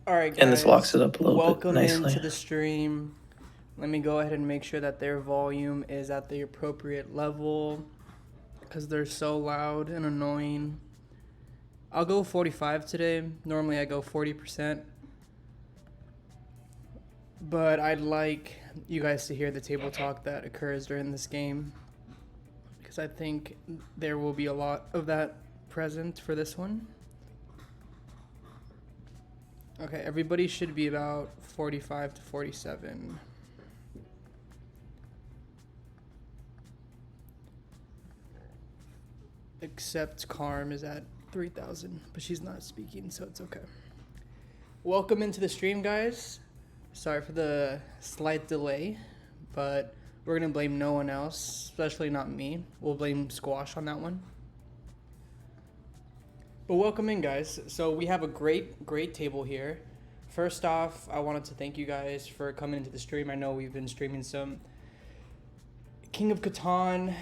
All right, And this locks guys, it up a little bit welcome nicely. into the stream. Let me go ahead and make sure that their volume is at the appropriate level because they're so loud and annoying. I'll go 45 today. Normally I go 40%. But I'd like you guys to hear the table talk that occurs during this game because I think there will be a lot of that present for this one. Okay, everybody should be about 45 to 47. Except Karm is at 3,000, but she's not speaking, so it's okay. Welcome into the stream, guys. Sorry for the slight delay, but we're going to blame no one else, especially not me. We'll blame Squash on that one. But welcome in, guys. So we have a great table here. First off, I wanted to thank you guys for coming into the stream. I know we've been streaming some King of Catan,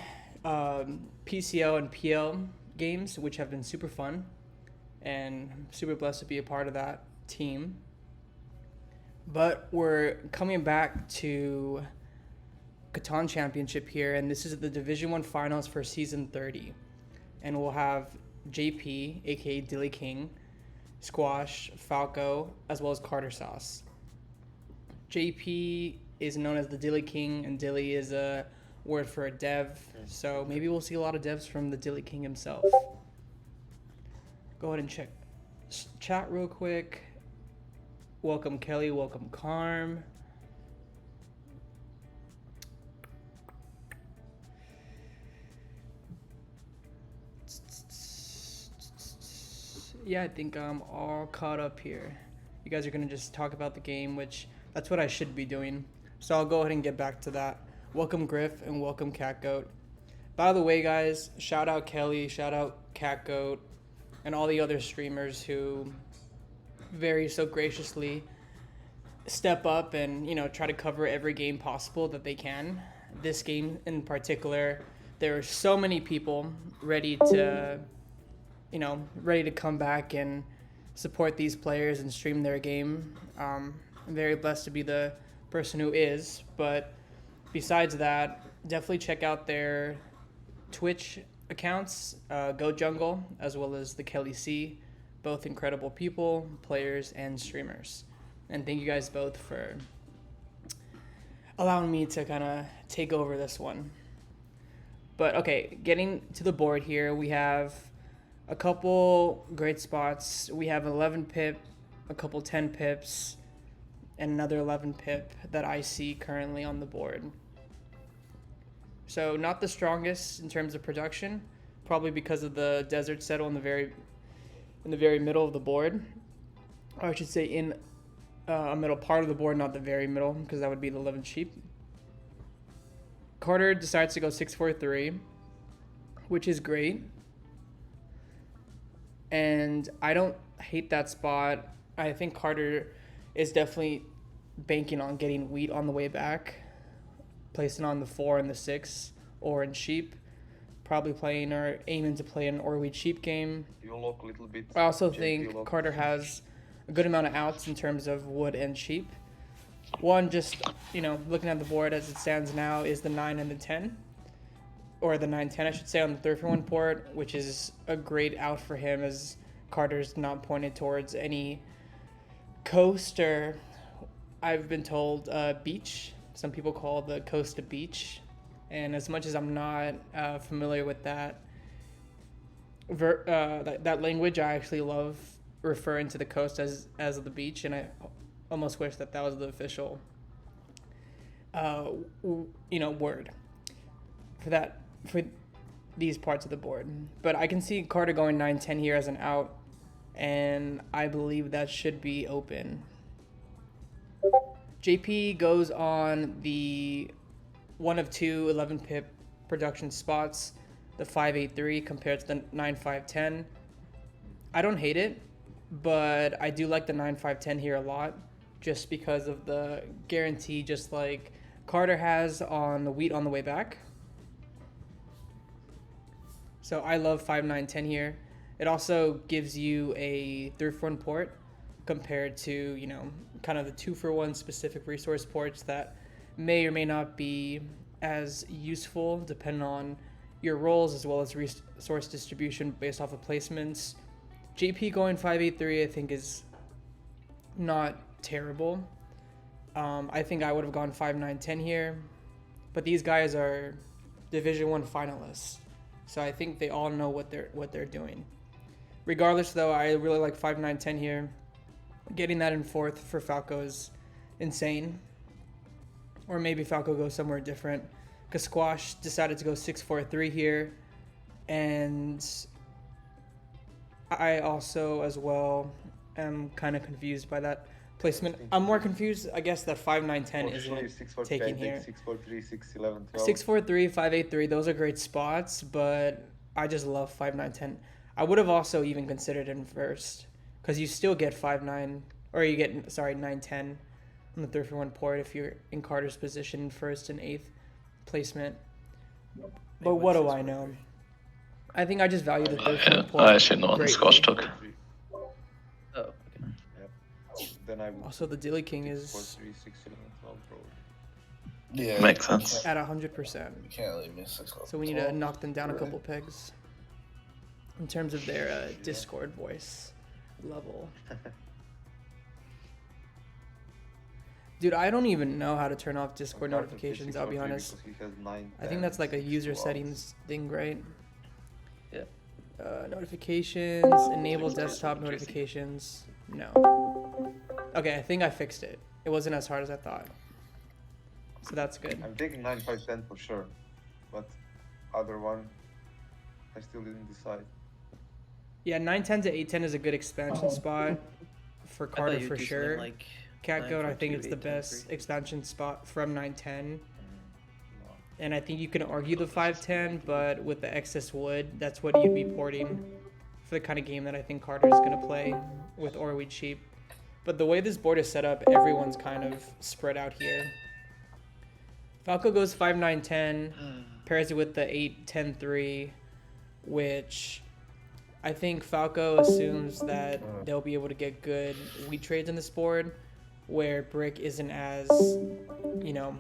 PCL, and PL games, which have been super fun. And I'm super blessed to be a part of that team. But we're coming back to Catan Championship here, and this is the Division 1 Finals for Season 30. And we'll have JP, aka Dilly King, Squash, Falco, as well as cartersauce. JP is known as the Dilly King, and Dilly is a word for a dev, so maybe we'll see a lot of devs from the Dilly King himself. Go ahead and check chat real quick. Welcome Kelly, welcome Karm. Yeah, I think I'm all caught up here. You guys are gonna just talk about the game, which that's what I should be doing. So I'll go ahead and get back to that. Welcome Griff and welcome Catgoat. By the way, guys, shout out Kelly, shout out Catgoat, and all the other streamers who very so graciously step up and try to cover every game possible that they can. This game in particular, there are so many people ready to come back and support these players and stream their game. I'm very blessed to be the person who is, but besides that, definitely check out their Twitch accounts, Go Jungle, as well as the Kelly C. Both incredible people, players, and streamers. And thank you guys both for allowing me to kind of take over this one. But okay, getting to the board here, we have a couple great spots. We have 11 pip, a couple 10 pips, and another 11 pip that I see currently on the board. So not the strongest in terms of production, probably because of the desert settle in the very middle of the board. Or I should say in a middle part of the board, not the very middle, because that would be the 11 sheep. Carter decides to go 6-4-3, which is great. And I don't hate that spot. I think Carter is definitely banking on getting wheat on the way back, placing on the 4 and the 6, or in sheep. Probably playing or aiming to play an or wheat sheep game. You look a little bit. I also think Carter has a good amount of outs in terms of wood and sheep. One, just, looking at the board as it stands now, is the 9 and the 10. Or the 9-10, I should say, on the 3-for-1 port, which is a great out for him as Carter's not pointed towards any coast or, I've been told, beach. Some people call the coast a beach. And as much as I'm not familiar with that language, I actually love referring to the coast as the beach, and I almost wish that was the official word for these parts of the board. But I can see Carter going 9-10 here as an out, and I believe that should be open. JP goes on the one of two 11 pip production spots, the 5-8-3 compared to the 9-5-10. I don't hate it, but I do like the 9-5-10 here a lot, just because of the guarantee, just like Carter has on the wheat on the way back. So I love 5-9-10 here. It also gives you a 3-for-1 port, compared to, you know, kind of the 2-for-1 specific resource ports that may or may not be as useful depending on your roles as well as resource distribution based off of placements. JP going 583 I think is not terrible. I think I would have gone 5-9-10 here, but these guys are Division 1 finalists, so I think they all know what they're doing. Regardless, though, I really like 5-9-10 here. Getting that in 4th for Falco is insane. Or maybe Falco goes somewhere different, because Squash decided to go 6-4-3 here, and I also as well am kind of confused by that placement. I'm more confused, I guess, that 5-9-10 isn't taken here. 6-4-3, 6-11, 12. 6-4-3, 5-8-3, those are great spots, but I just love 5-9-10. I would have also even considered in first, because you still get 5-9, or you get, 9-10 on the 3-for-1 port if you're in Carter's position in 1st and 8th placement. But what do I know? I think I just value the 3-for-1 port. I actually know what Squash took. Oh, okay. Yep. Then I Also, the Dilly King is 6-4-3, 6-11, 12, bro. Yeah, Makes sense. at 100%. You can't leave me 6. So we need to knock them down a couple pegs in terms of their Discord voice level. Dude, I don't even know how to turn off Discord notifications, I'll be honest. I think that's like a user settings thing, right? Yeah. Notifications, enable desktop notifications. No. Okay, I think I fixed it. It wasn't as hard as I thought. So that's good. I'm taking 9-5-10 for sure, but other one, I still didn't decide. Yeah, 9-10 to 8-10 is a good expansion spot for Carter for sure. Like Cat Goat, I think 9-4-2, it's the best 8-10-3. expansion spot from 9-10. And I think you can argue the 5-10, but with the excess wood, that's what you'd be porting for the kind of game that I think Carter's going to play with Orweed Sheep. But the way this board is set up, everyone's kind of spread out here. Falco goes 5-9-10, pairs it with the 8-10-3, which I think Falco assumes that they'll be able to get good wheat trades in this board, where Brick isn't as, you know,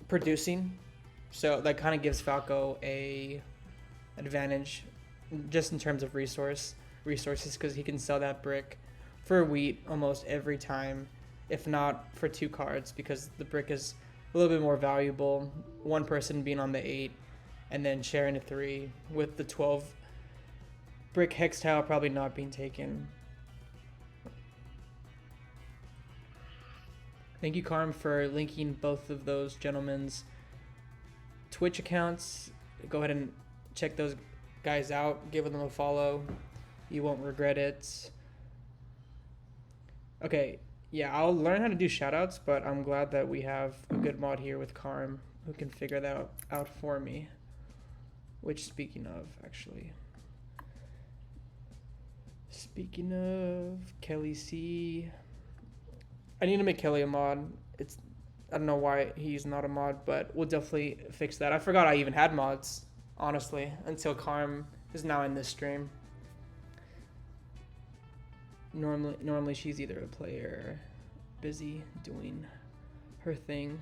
producing. So that kind of gives Falco a advantage just in terms of resources, because he can sell that brick for wheat almost every time, if not for 2 cards, because the brick is a little bit more valuable, one person being on the 8 and then sharing a 3 with the 12 brick hex tile probably not being taken. Thank you, Carm, for linking both of those gentlemen's Twitch accounts. Go ahead and check those guys out. Give them a follow. You won't regret it. Okay, yeah, I'll learn how to do shoutouts, but I'm glad that we have a good mod here with Carm who can figure that out for me. Which, speaking of, actually. Speaking of, Kelly C. I need to make Kelly a mod. I don't know why he's not a mod, but we'll definitely fix that. I forgot I even had mods, honestly, until Carm is now in this stream. Normally she's either a player or busy doing her thing.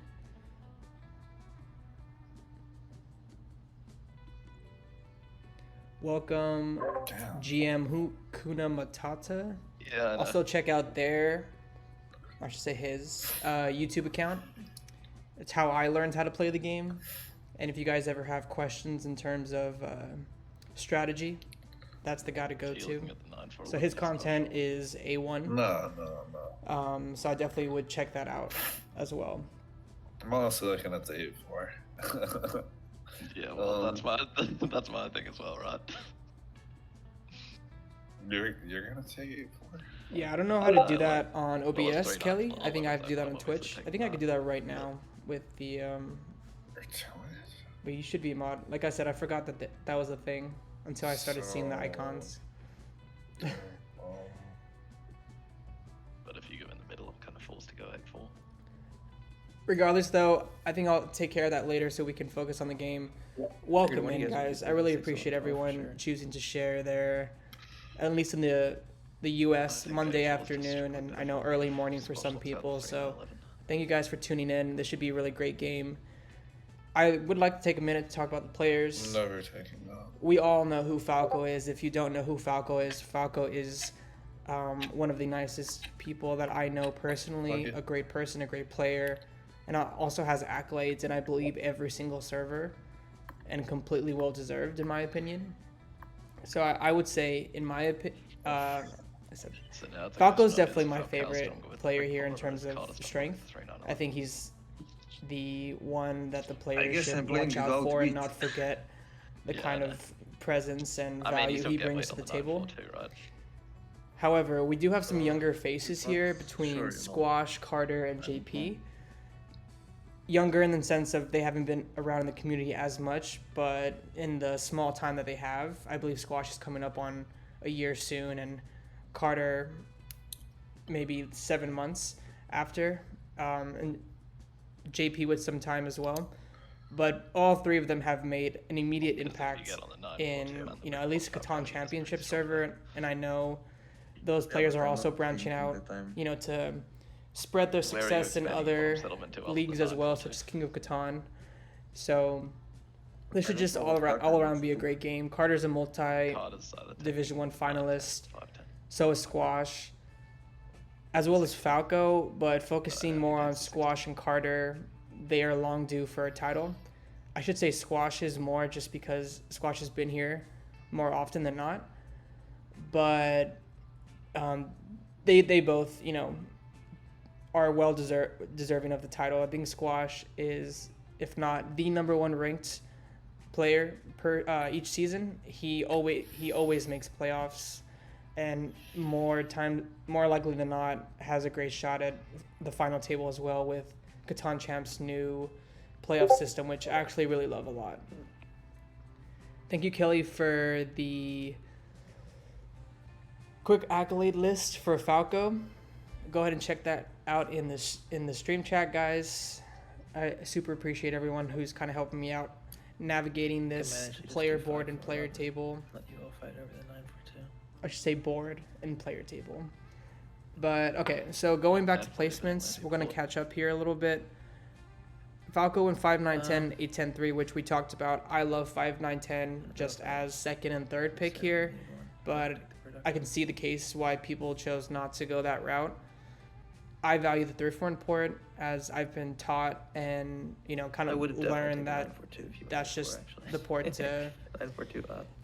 Welcome, GM Kuna Matata. Yeah. Also check out their, I should say his, YouTube account. It's how I learned how to play the game. And if you guys ever have questions in terms of strategy, that's the guy to go to. So his content is A1. No. So I definitely would check that out as well. I'm honestly looking at the 8-4. Yeah, well, that's my thing as well, right? You're gonna take 8-4? Yeah, I don't know how to do that on it's OBS, 3-9. Kelly. Well, I think I have to do that on obviously Twitch. take I think I that. could do that right now with the but you should be a mod. Like I said, I forgot that that was a thing until I started seeing the icons. But if you go in the middle, I'm kind of forced to go 8-4. Regardless, though, I think I'll take care of that later so we can focus on the game. Welcome What do in, you guys guys. do? I really 6 appreciate for everyone sure. choosing to share their, at least in the the U.S. Monday afternoon, and I know early morning for some people. So thank you guys for tuning in. This should be a really great game. I would like to take a minute to talk about the players. Never taking that. We all know who Falco is. If you don't know who Falco is one of the nicest people that I know personally, a great person, a great player, and also has accolades, and I believe every single server, and completely well-deserved in my opinion. So I would say, in my opinion, Falco's definitely my favorite player here in terms of strength. I think he's the one that the players should watch out for and not forget the kind of presence and value he brings to the table. However, we do have some younger faces here between Squash, Carter, and JP. Younger in the sense of they haven't been around in the community as much, but in the small time that they have, I believe Squash is coming up on a year soon, and Carter maybe 7 months after, and JP with some time as well. But all three of them have made an immediate impact in, at least Catan Championship server, and I know those players are also branching out, to spread their success in other leagues as well, such as King of Catan. So this should just all around be a great game. Carter's a Division 1 finalist. So is Squash, as well as Falco, but focusing more on Squash and Carter, they are long due for a title. I should say Squash is more just because Squash has been here more often than not. But they both, are well deserving of the title. I think Squash is, if not the #1 ranked player per each season. He always makes playoffs, and more likely than not has a great shot at the final table as well with Catan Champ's new playoff system, which I actually really love a lot. Thank you, Kelly, for the quick accolade list for Falco. Go ahead and check that out in the stream chat, guys. I super appreciate everyone who's kind of helping me out navigating this player board and player table. Let you all fight over the 9-4-2. I should say board and player table. But okay, so going back to placements, we're gonna catch up here a little bit. Falco in 5-9-10, 8-10-3, which we talked about. I love 5-9-10 just as second and third pick here, but I can see the case why people chose not to go that route. I value the 3-4 port, as I've been taught and kind of learned that that's just the port to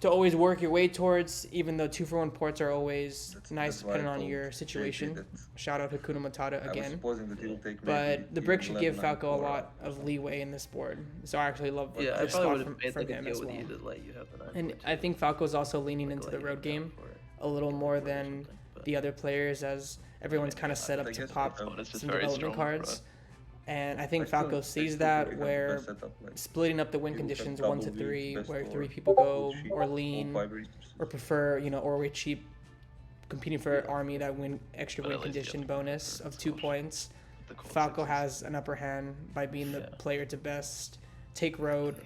always work your way towards, even though 2-for-1 ports are always nice depending on your situation. Shout out Hakuna Matata again. But the brick should give Falco a lot of leeway in this board, so I actually love the spot from him as well. And I think Falco is also leaning into the road game a little more than the other players, as everyone's kind of set up to pop some development cards. And I think Falco sees that, where splitting up the win conditions 1 to 3, where 3 people go or lean or prefer, or we cheap competing for army that extra win condition bonus of 2 points. Falco has an upper hand by being the player to best take road,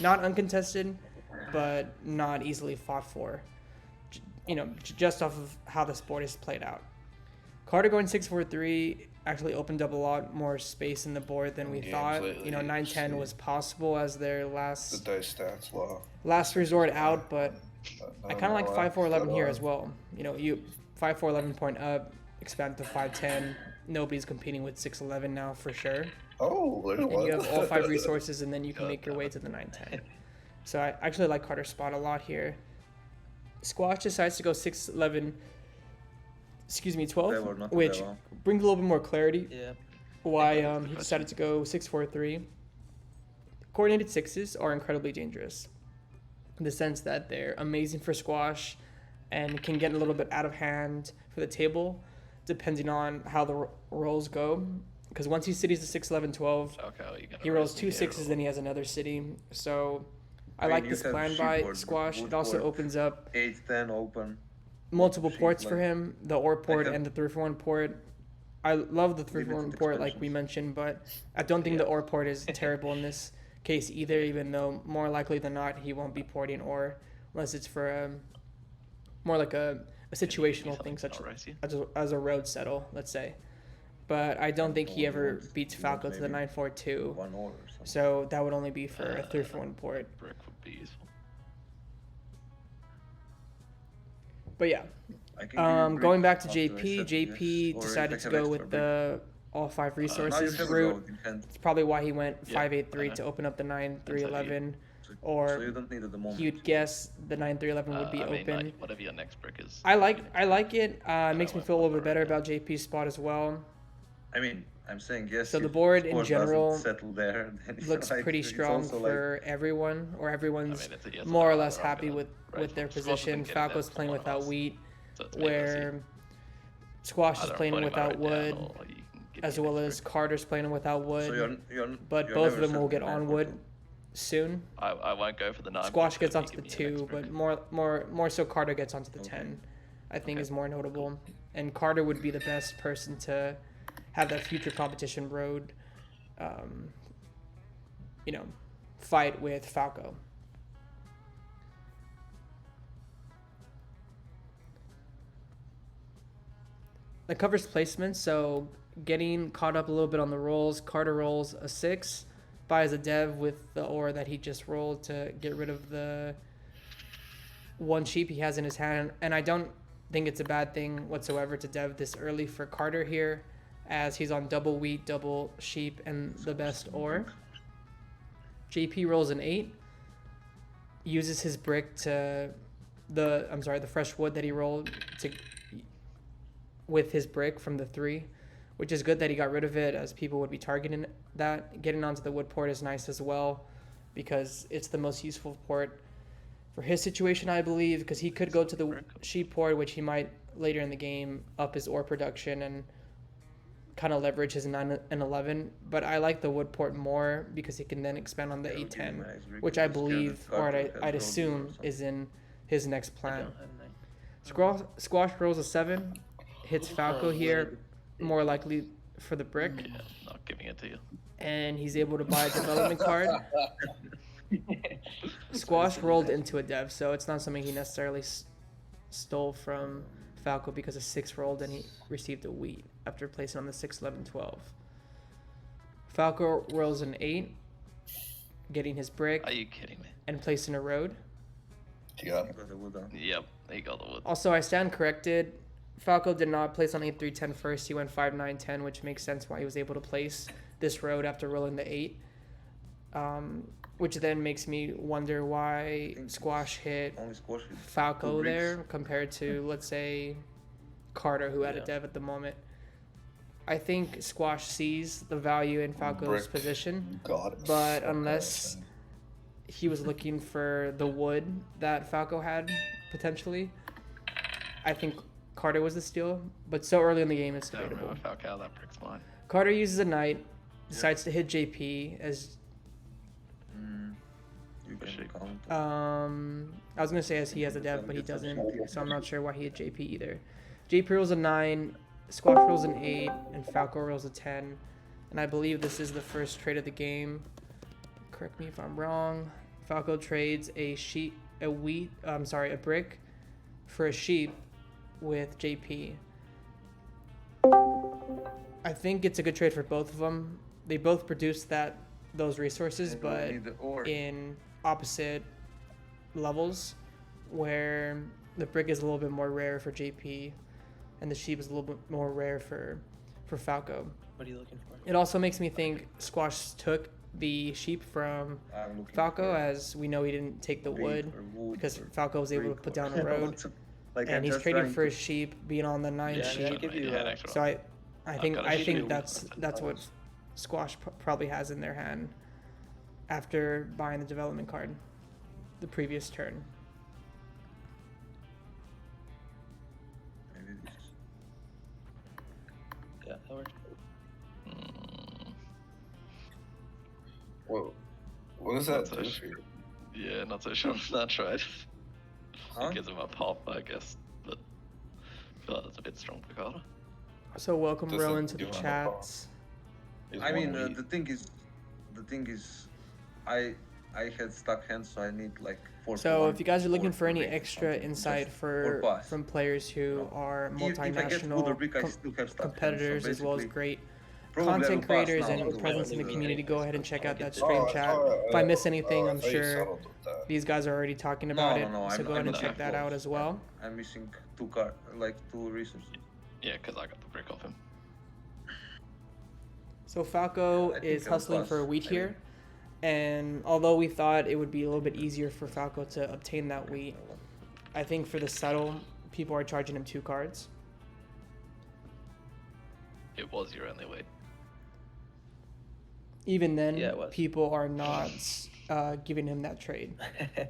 not uncontested, but not easily fought for. Just off of how this board is played out. Carter going 6-4-3 actually opened up a lot more space in the board than we thought. 9-10 was possible as their last resort out, but I kind of like 5-4-11 here as well. You 5-4-11 point up, expand to 5-10. Nobody's competing with 6-11 now for sure. And you have all 5 resources, and then you can make your way to the 9-10. So I actually like Carter's spot a lot here. Squash decides to go 6-11. 12, which brings a little bit more clarity. Why he decided to go 6-4-3. Coordinated sixes are incredibly dangerous, in the sense that they're amazing for Squash and can get a little bit out of hand for the table, depending on how the rolls go. Because once he cities the 6-11-12, he rolls 2 6s, then he has another city. So I like this plan by Squash. It also opens up 8-10 open. Multiple ports for him, the OR port and the 3-for-1 port. I love the 3-for-1 port, like we mentioned, but I don't think the OR port is terrible in this case either, even though more likely than not he won't be porting OR unless it's for more like a a situational thing such as a road settle, let's say. But I don't think he ever beats Falco to the 9-4-2. 1 or something. So that would only be for a 3-for-1 port. Brick would be useful. But yeah, I can give you a brick going back to after I JP, said JP yes, or if decided I to have go extra with brick. the all 5 Now you resources have a route. gold in hand, It's probably why he went Yeah, 5-8-3 I to know. open up the 9-3-11, so you or don't need it at the moment. you'd guess the 9-3-11 would be I mean, open. like, whatever your next brick is. I like it. It makes me went feel a little bit for better it, yeah. about JP's spot as well. I mean, I'm saying yes. So the if board in squash general doesn't settle there, then it's Looks like, pretty it's strong also for everyone, or everyone's I mean, it's a yes or more or no, less either I'm happy gonna with raise their them. Squash position. isn't getting Falco's that playing from without us, wheat, so it's where Squash is either I'm playing putting my without red down wood, or you can give as me well next as brick. Carter's playing without wood. So But you're both of never them will get settling on 9-4-2. wood soon. I won't go for the 9. Squash but gets you onto the give me your 2, next but brick. more so Carter gets onto the Okay. 10. I think Okay. is more notable, and Carter would be the best person to have that future competition road, fight with Falco. That covers placement, so getting caught up a little bit on the rolls. Carter rolls a 6, buys a dev with the ore that he just rolled to get rid of the 1 sheep he has in his hand, and I don't think it's a bad thing whatsoever to dev this early for Carter here, as he's on double wheat, double sheep, and the best ore. JP rolls an 8, uses his brick to the fresh wood that he rolled to with his brick from the 3, which is good that he got rid of it, as people would be targeting that. Getting onto the wood port is nice as well, because it's the most useful port for his situation, I believe, because he could go to the sheep port, which he might later in the game up his ore production and kind of leverage his 9 and 11. But I like the wood port more because he can then expand on the 8-10, which I believe, or I'd assume, is in his next I plan. don't have 9. Squash rolls a 7, hits Falco here, more likely for the brick, Yeah, not giving it to you. and he's able to buy a development card. Squash rolled into a dev, so it's not something he necessarily stole from Falco, because a 6 rolled and he received a wheat after placing on the 6, 11, 12. Falco rolls an 8, getting his brick Are you kidding me? and placing a road. Yeah. Got the wood on. Yep, he got the wood. Also, I stand corrected. Falco did not place on 8, 3, 10 first. He went 5, 9, 10, which makes sense why he was able to place this road after rolling the 8. Which then makes me wonder why Squash hit Only squash with Falco 2 bricks. there compared to, let's say, Carter, who had a Yeah. dev at the moment. I think Squash sees the value in Falco's Brick. position, God. but unless he was looking for the wood that Falco had, potentially, I think Carter was the steal. But so early in the game, it's Don't remember debatable. Falcao, that brick's mine. Carter uses a knight, decides to hit JP as You can Shit. count. I was gonna say as he has a dev, but he doesn't, so I'm not sure why he hit JP either. JP rolls a 9, Squash rolls an 8, and Falco rolls a 10. And I believe this is the first trade of the game. Correct me if I'm wrong. Falco trades a brick for a sheep with JP. I think it's a good trade for both of them. They both produce those resources, And we but need the ore. in opposite levels, where the brick is a little bit more rare for JP and the sheep is a little bit more rare for Falco. What are you looking for? It also makes me think Squash took the sheep from I'm looking Falco, for as we know he didn't take the wood wood because or Falco was able to brick put or- down a road, Like, and I'm he's just trading trying for to- a sheep being on the 9 Yeah, sheep. I'll give you, an extra So I think got a sheep. that's what Squash probably has in their hand after buying the development card the previous turn. Maybe this. Yeah, that works. Mm, Whoa. What does that That's do a for you? yeah, not so sure on that trade. Huh? It gives him a pop, I guess, but I feel like that's a bit strong for Carter. So welcome Does it Rowan to the give him a call? chats. Is I one mean, wheat. the thing is, I I had stuck hands, so I need like 4 to So 1 if you guys are looking or for any break or extra something, insight just for pass. from players who are If I get wood or multinational brick, I still have stuck competitors hands, as so well as basically, great probably I will content pass creators now and to presence in the the- community, go ahead and check out that Oh, stream I chat. thought, If I miss anything, I I'm thought you sure settled with that. these guys are already talking about it. No, So go ahead and not check that out close. as well. I'm missing 2 resources. Yeah, because I got the brick off him. So Falco I think is I'll hustling for a pass, wheat I here. And although we thought it would be a little bit easier for Falco to obtain that wheat, I think for the settle, people are charging him 2 cards. It was your only way. Even then, Yeah, it was. people are not giving him that trade.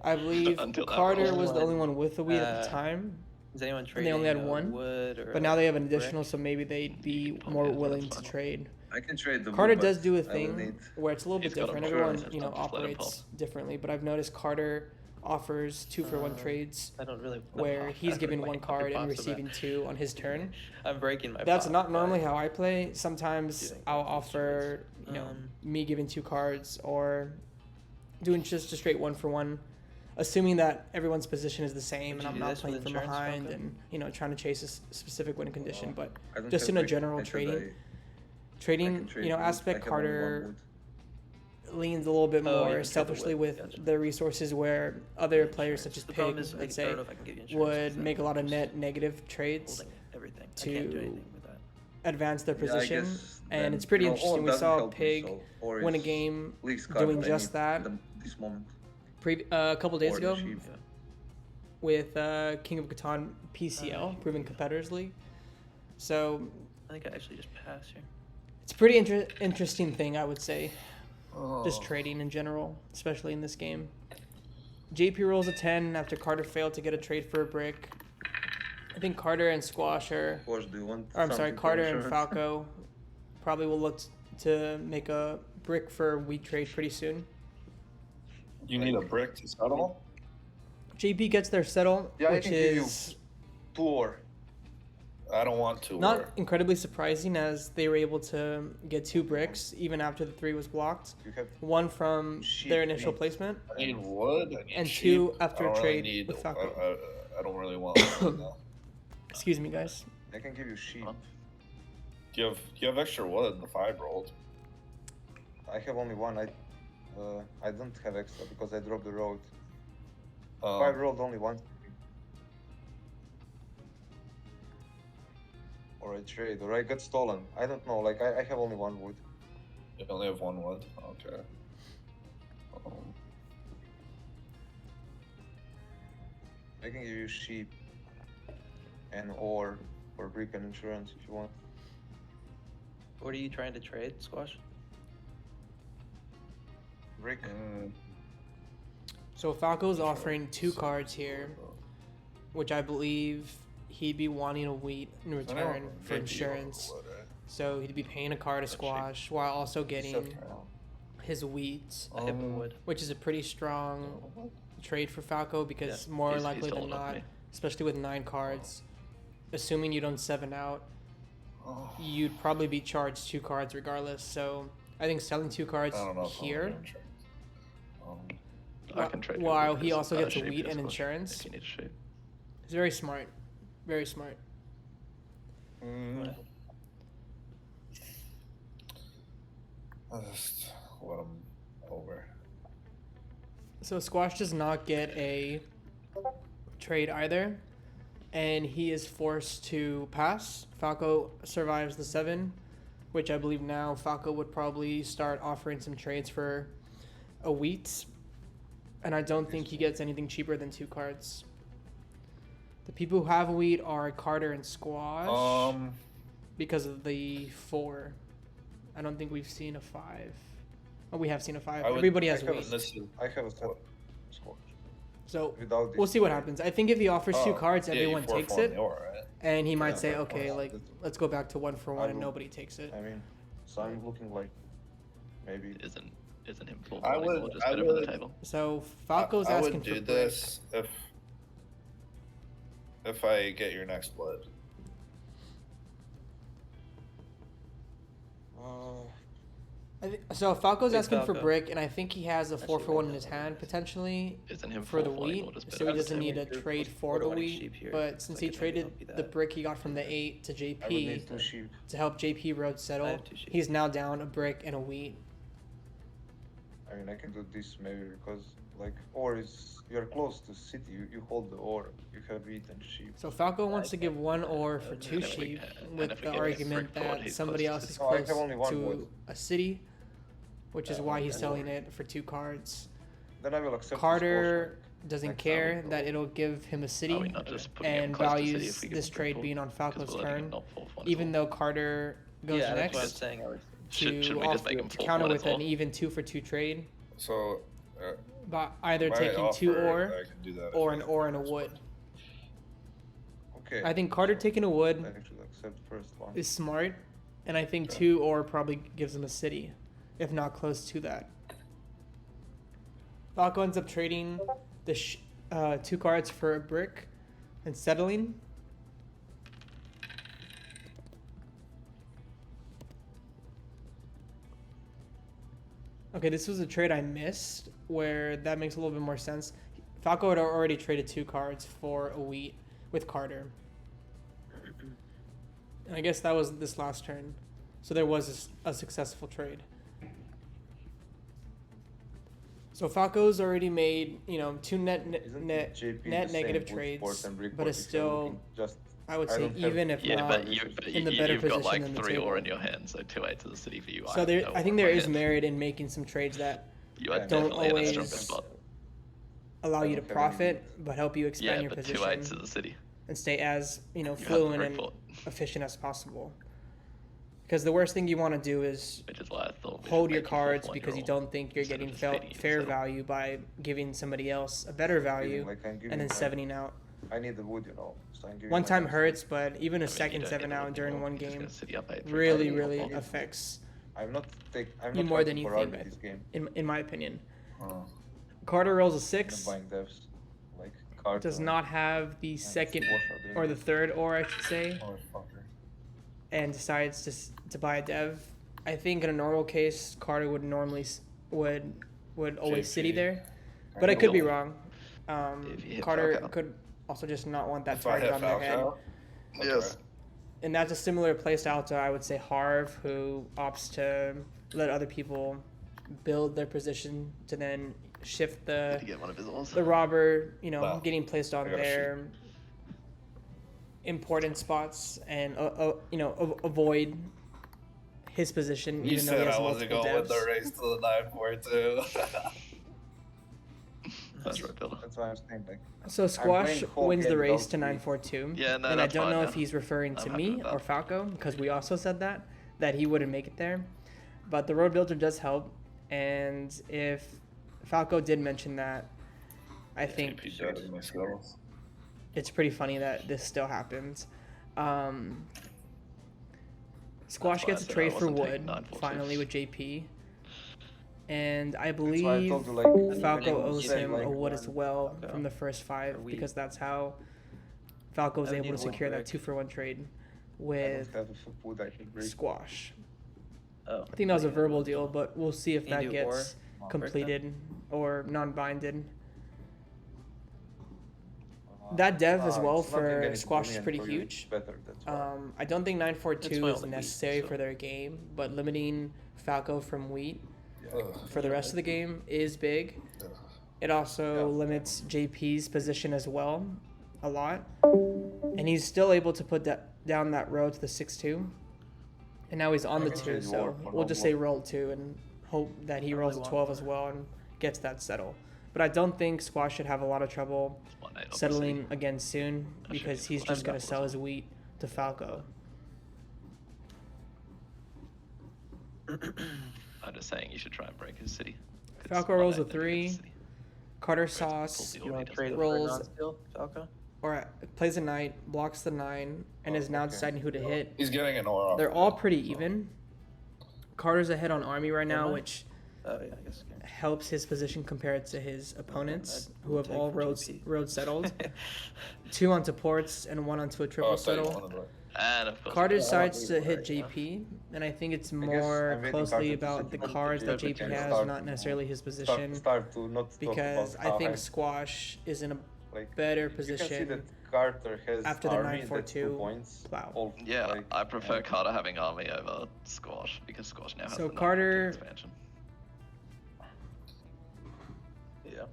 I believe Until that Carter roll. was the only one with the wheat at the time, Is anyone and trading? they only had one. Wood or but now they have an brick? additional, so maybe they'd be Oh, more yeah, that's willing to fine. trade. I can trade the Carter wood, does but do a I will thing need- where it's a little bit He's got a different. problem Everyone, with you know, system, just let him operates differently, but I've noticed Carter offers 2-for-1 trades I don't really. where he's giving Wait, 1 I could card and possibly- receiving 2 on his turn. I'm breaking my. That's pot not by normally how I play. Sometimes doing I'll these offer, trades. you know, Um, me giving 2 cards or doing just a straight 1-for-1, assuming that everyone's position is the same Would and you I'm do not this with playing from insurance, behind Falco? and, you know, trying to chase a specific win condition. But I don't just have in a brick. general I said trading, I can trading, trade you know, wood. I aspect have only one Carter wood. leans a little bit Oh, you more can trade the selfishly wood. with Gotcha. the resources where other players such as The problem Pig, is, let's I don't say, know if I can give you insurance, would 'cause make a then lot of I'm net just negative trades, holding everything. I to can't do anything with that. advance their Yeah, I position. guess And then, it's pretty you know, interesting. all We doesn't saw help me, Pig so or win a it's game least card doing I just need that this moment. a couple days Or the ago sheep. Yeah. with King of Catan PCL, Proven Competitors League. So I think I actually just pass here. it's a pretty interesting thing, I would say. Just Oh. trading in general, especially in this game. JP rolls a 10 after Carter failed to get a trade for a brick. I think Carter and Squash are, Of course, do you want? or I'm sorry, something for Carter and insurance? Falco probably will look to make a brick for a wheat trade pretty soon. You need a brick to settle? JP gets their settle, Yeah, I which can give you is 2 ore. I don't want to. not or- incredibly surprising as they were able to get 2 bricks even after the 3 was blocked. You have One from Sheep their initial meat. placement, I need wood. I need and sheep. 2 after I a don't trade really need, with Falco. I don't really want wood, though. Excuse me, guys. I can give you sheep. Huh? Do you have extra wood? The 5 rolled. I have only 1. I don't have extra because I dropped the road. Um, 5 rolled only 1. Or I trade, or I got stolen. I don't know. Like I have only 1 wood. You only have 1 wood. Okay. Um, I can give you sheep and ore or brick and insurance if you want. What are you trying to trade, Squash? Brick. mm, So Falco's offering 2 cards here, which I believe he'd be wanting a wheat in I don't return for maybe insurance. wood, right? So he'd be paying a card to Squash while also getting his wheat, I have the wood. which is a pretty strong trade for Falco because Yeah, more he's likely than holding up not, me. especially with 9 cards, assuming you don't 7 out, Oh, you'd probably be charged 2 cards regardless. So I think selling 2 cards I don't know if I'm here, gonna trade. I can trade. while him he because, also gets a sheep wheat is and good insurance. If you need a sheep. is very smart. Very smart. Mm, I'll just let him over. So Squash does not get a trade either, and he is forced to pass. Falco survives the 7, which I believe now Falco would probably start offering some trades for a wheat, and I don't think he gets anything cheaper than 2 cards. The people who have wheat are Carter and Squash because of the 4. I don't think we've seen a 5. Oh, we have seen a 5. I would- Everybody I has have a wheat. This is I have a set squash. So Without this we'll see what trade. happens. I think if he offers 2 cards, yeah, you everyone takes 4-4 it, in the ore, right? and he might Yeah, say, of okay, course. like let's go back to 1-for-1, and will- nobody takes it. I mean, so I'm looking like maybe Isn't him full I voting would- or just I put him on the would- table? So Falco's I asking would for do brick. this if I get your next blood. So Falco's Big asking for Falco. brick, and I think he has a Actually, 4-for-1 in Big his Falco. hand potentially Isn't him for the four-falling wheat, orders so better he than doesn't him? need a You're trade supposed to for the order one wheat. sheep here. But It's since like he it might traded not be the that. brick he got from the 8 to I would JP need 2 sheep. to help JP road settle, have 2 sheep. he's now down a brick and a wheat. I mean, I can do this maybe because, like, ore is, you're close to city, you hold the ore, you have wheat and sheep. So Falco wants to give 1 ore for And 2 if we- sheep and with if we the get a argument brick forward, that he's somebody close else to is No, I have close only one to wood. a city, which is Yeah, why he's okay. selling it for 2 cards. Then I will accept this Carter portion. doesn't next care time we that go. it'll give him a Are we city not just putting him and close to city values if we get this the brick trade forward? being on 'Cause Falco's we're letting him turn, not fall for one as even well. though Carter goes Yeah, that's what I was next saying. Should we to just make him to fall counter for one with as well? an even 2-for-2 trade So, by either my taking 2 offer, ore I can do that or if an I ore and a think wood. Okay. I think Carter so taking a wood I should accept first one. is smart, and I think Okay. 2 ore probably gives him a city, if not close to that. Falco ends up trading the 2 cards for a brick and settling. Okay, this was a trade I missed where that makes a little bit more sense. Falco had already traded 2 cards for a wheat with Carter. And I guess that was this last turn. So there was a successful trade. So Falco's already made, 2 net Isn't net JP the net same negative wood trades, port and brick but port it's if you're still, looking just I would I say, don't have- even if Yeah, not, but in the better you've got position like than the 3 ore in table. your hand, so 2-8 to the city for you. So have there, no I ore think in there my is hand. merit in making some trades that You are Don't definitely in a stronger always spot. allow you to Okay. profit, but help you expand Yeah, your but position 2-8 to the city. and stay as You have the fluent brick and fort, efficient as possible. Because the worst thing you want to do is which is why I thought we hold should your make cards 4-1 because you roll don't think you're instead of getting just feeding you fair yourself. value by giving somebody else a better value like I'm giving and then my- 7ing out. I need the wood, so I'm giving One my time next hurts, but even a I mean, you second don't 7 need the out wood during anymore, one you're just game gonna city up 8 really, cards. really need the- affects, I'm not you more than fighting you for think, RB this game. in my opinion. Oh. Carter rolls a I'm 6, buying devs like Carter. does not have the second Squash are doing or the it. third ore, I should say, Motherfucker. and decides to buy a dev. I think in a normal case, Carter would normally would always city JP. there, but I could be Cool. wrong. If you hit Carter Falco. could also just not want that If I target hit on their head. Falco, Yes. And that's a similar playstyle to, I would say, Harv, who opts to let other people build their position to then shift Did you get one of his ores? the robber, Wow. getting placed on I got a their important spots and avoid his position, You even though he said has I wasn't multiple going with devs. the race to the 9-4-2. That's right, Bill. That's why I'm saying like So Squash playing full wins the game race without to me. 942. Yeah, no, and I that's don't fine, know yeah. if he's referring to I'm happy me with or that. Falco, because we also said that he wouldn't make it there. But the road builder does help, and if Falco did mention that, I think JP shattered my skills. it's pretty funny that this still happens. Squash why I gets a said I trade for wasn't taking wood 942s. finally with JP, and I that's why I believe told you like Falco when you owes said, him like, a wood as well Falco. from the first 5 Or wheat. because that's how Falco was I able need to wood secure that brick. 2-for-1 trade I with don't have a wood I can break. Squash. Oh. I think that was a verbal deal, but we'll see if Can you that do ore? gets completed or non-binded. That dev as well it's not gonna for get Squash is brilliant pretty for you, huge. it's better, that's why. I don't think It's 942 my is only wheat, necessary so- for their game, but limiting Falco from wheat Ugh. for the rest of the game is big. It also Yeah. limits JP's position as well a lot. And he's still able to put down that row to the 6-2. And now he's on the Okay. 2, You so are for we'll no just say block. roll 2 and hope that he I rolls a only 12 want as well and gets that settle. But I don't think Squash should have a lot of trouble It's 1-8 on the settling city. again soon I should because be he's close. just going to I'm sell not his wheat to Falco. I'm just saying you should try and break his city. 'Cause Falco 1-8 rolls a then you get the 3. city. Cartersauce Pulls You want the to trade it rolls- for a non-steal, Falco? or plays a knight, blocks the 9, and Oh, is now okay. deciding who to hit. He's getting an ore off. They're of all it. pretty even. Carter's ahead on Army right now, Am I? which Oh yeah, I guess. Okay. helps his position compared to his opponents, I'd who have take all for roads JP. road settled. 2 onto ports and 1 onto a triple Oh, I thought you settle. wanted it. And of course, Carter I decides want to to hit right now. JP, and I think it's I guess more I'm waiting closely Carter to about set the up cards that the JP can has, start not to- necessarily his position. Start to not talk Because about I how think high- Squash is in a like better you can see position that Carter has after the army that's 2 9-4-2 points. plow. All, yeah, like, I prefer and- Carter having army over Squash because Squash now has So the Carter- expansion. Yeah.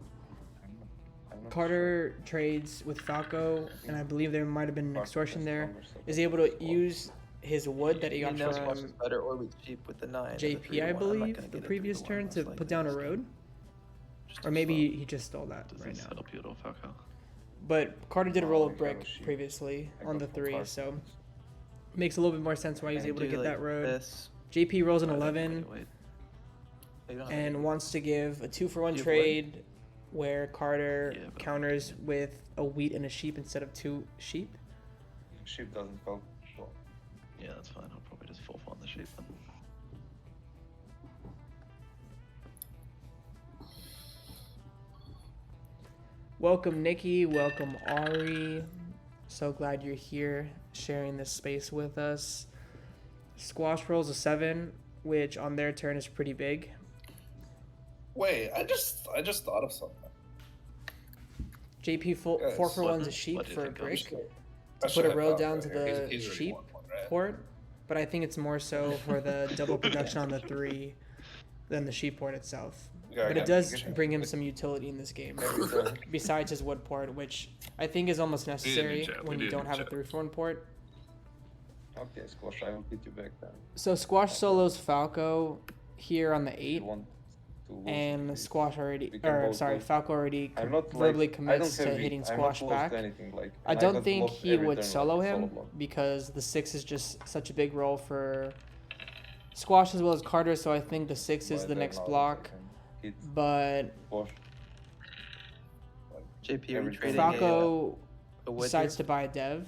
I'm not Carter trades with Falco, and I believe there might have been an Falco extortion has there. stronger setup Is able to than use his wood that he You got know Squash is from better or we cheap with the 9. and the JP, I 3-1. I'm not believe, gonna the get a previous 3-1 turn most to likely put down a this game. road. Just Or a maybe fuck. he just stole that Does right he now. set up your Falco? But Carter did Oh, roll a we have brick a sheep. previously I on got the from 3, Carter. so makes a little bit more sense why he's Can able to do, get like, that road. This. JP rolls an Right, 11 wait. You don't have to and do wants to give a 2-for-1 Do you have wood? trade where Carter Yeah, but- counters with a wheat and a sheep instead of 2 sheep. Sheep doesn't help. Well, Yeah, that's fine. I'll probably just 4-4 on the sheep then. Welcome, Nikki. Welcome, Ari. So glad you're here sharing this space with us. Squash rolls a 7, which on their turn is pretty big. Wait, I just thought of something. JP full, Guys, 4-for-1's a sheep what do you for a think of? brick I to should put a have road thought down to earlier. the He's already sheep won one, right? port, but I think it's more so for the double production on the 3 than the sheep port itself. Yeah, But yeah, it does you get- bring him some utility in this game, every turn. besides his wood port, which I think is almost necessary chat, we when you did in don't have a chat. 3-for-1 port. Okay, Squash, I will hit you back then. So Squash solos Falco here on the If 8, you want to lose, and please. Squash already, We can or both sorry, lose. Falco already I'm not verbally like, commits I don't to have hitting I'm Squash not close back. to anything, like, I and don't got think blocked he every would turn, solo like, him block. because the 6 is just such a big role for Squash as well as Carter, so I think the 6 is But the then next now block. I can hit But Squash. JP, are Every you trading Falco a wood decides here? to buy a dev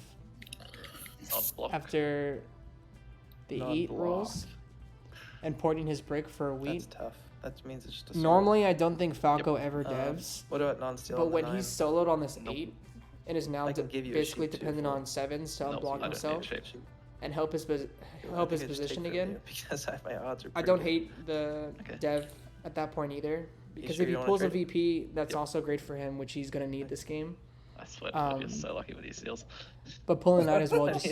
Not block. after the Not 8 blocked. rolls and porting his brick for a That's wheat. tough. That means it's just a solo. Normally, I don't think Falco ever devs. What about non-steal? But on the when 9? he's soloed on this Nope. 8 and is now I can give you a basically sheep too dependent for- on 7s to Nope, unblock I don't need himself shape. and help his Well, I help his think I just take position from again. you Because my odds are. I pretty don't good. hate the Okay. dev at that point either because sure if he you don't pulls a wanna trade? VP, that's Yep. also great for him, which he's gonna need this game. I swear to God, you're Um, so lucky with these steals. But pulling that as well just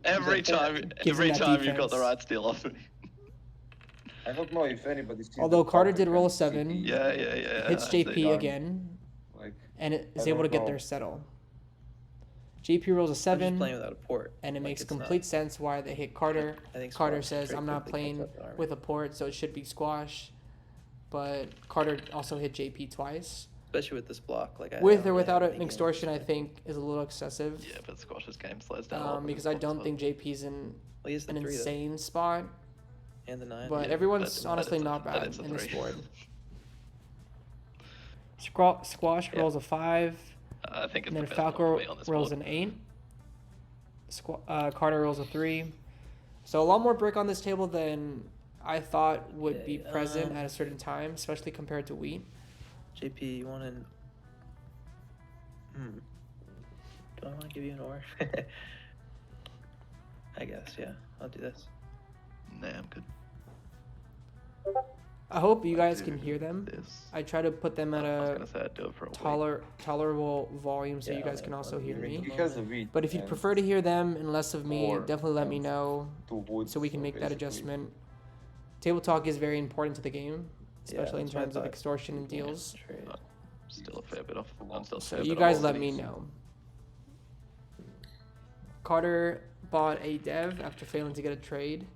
Every time, him every that time you've got the defense. right steal off me. I don't know if anybody sees Although the Carter Falcon did roll a can 7, CT, Yeah, yeah, yeah. hits I see. JP Yeah. again Like, and it is I able to don't get know. their settle. JP rolls a I'm just 7 playing without a port. and it Like, makes it's not- complete sense why they hit Carter. I think Carter Squash says, very I'm not quickly playing catch up to armor. with a port, so it should be Squash. But Carter also hit JP twice. Especially with this block, like I With don't or really without have an any games extortion, I to- think is a little excessive. Yeah, but Squash's game slows down. a lot when Because it's I blocked, don't so- think JP's in Well, he has the an 3 though, insane spot. and the 9. But Yeah, everyone's that- honestly that is a- not that bad is a in this 3. board. Squash Yeah. rolls a 5, I think it's and the then best one for Falco me on this rolls board. an 8. Carter rolls a 3. So a lot more brick on this table than I thought would be Okay, present at a certain time, especially compared to wheat. JP, you want an? Do I want to give you an ore? I guess, yeah. I'll do this. Nah, I'm good. I hope you I'll guys do can hear them. This. I try to put them at I was a gonna say I'd do it for a week. tolerable volume so Yeah, you guys I'll- can also I'll hear be me. he has a wheat. But if you'd and prefer to hear them and less of me, Or- definitely let me and know 2 woods, so we can make that basically. adjustment. Table talk is very important to the game, especially in that's what I terms of thought. extortion and Yeah, deals. trade. Still a fair bit off. I'm still a So fair you bit guys off let all me these. know. Carter bought a dev after failing to get a trade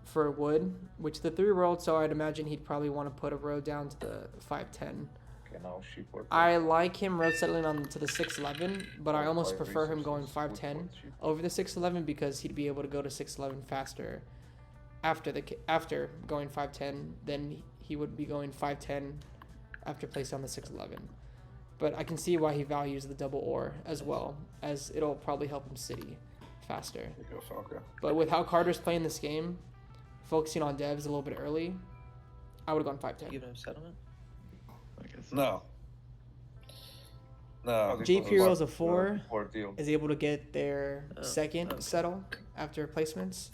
for a wood, which the 3 rolled, so I'd imagine he'd probably want to put a road down to the 5-10. Okay, now sheep or I like him road settling on to the 6-11, but I Or almost 5 prefer him going resources, wood 5-10 for sheep. over the 6-11 because he'd be able to go to 6-11 faster after going 5-10 than he would be going 5-10 after placing on the 6-11. But I can see why he values the double ore as well, as it'll probably help him city faster. There you go, Falco. But with how Carter's playing this game, focusing on devs a little bit early, I would have gone You 5-10. giving him settlement? I guess. No. No. this JP was rolls a part, 4, before deal. is able to get their Oh, second okay. settle after placements.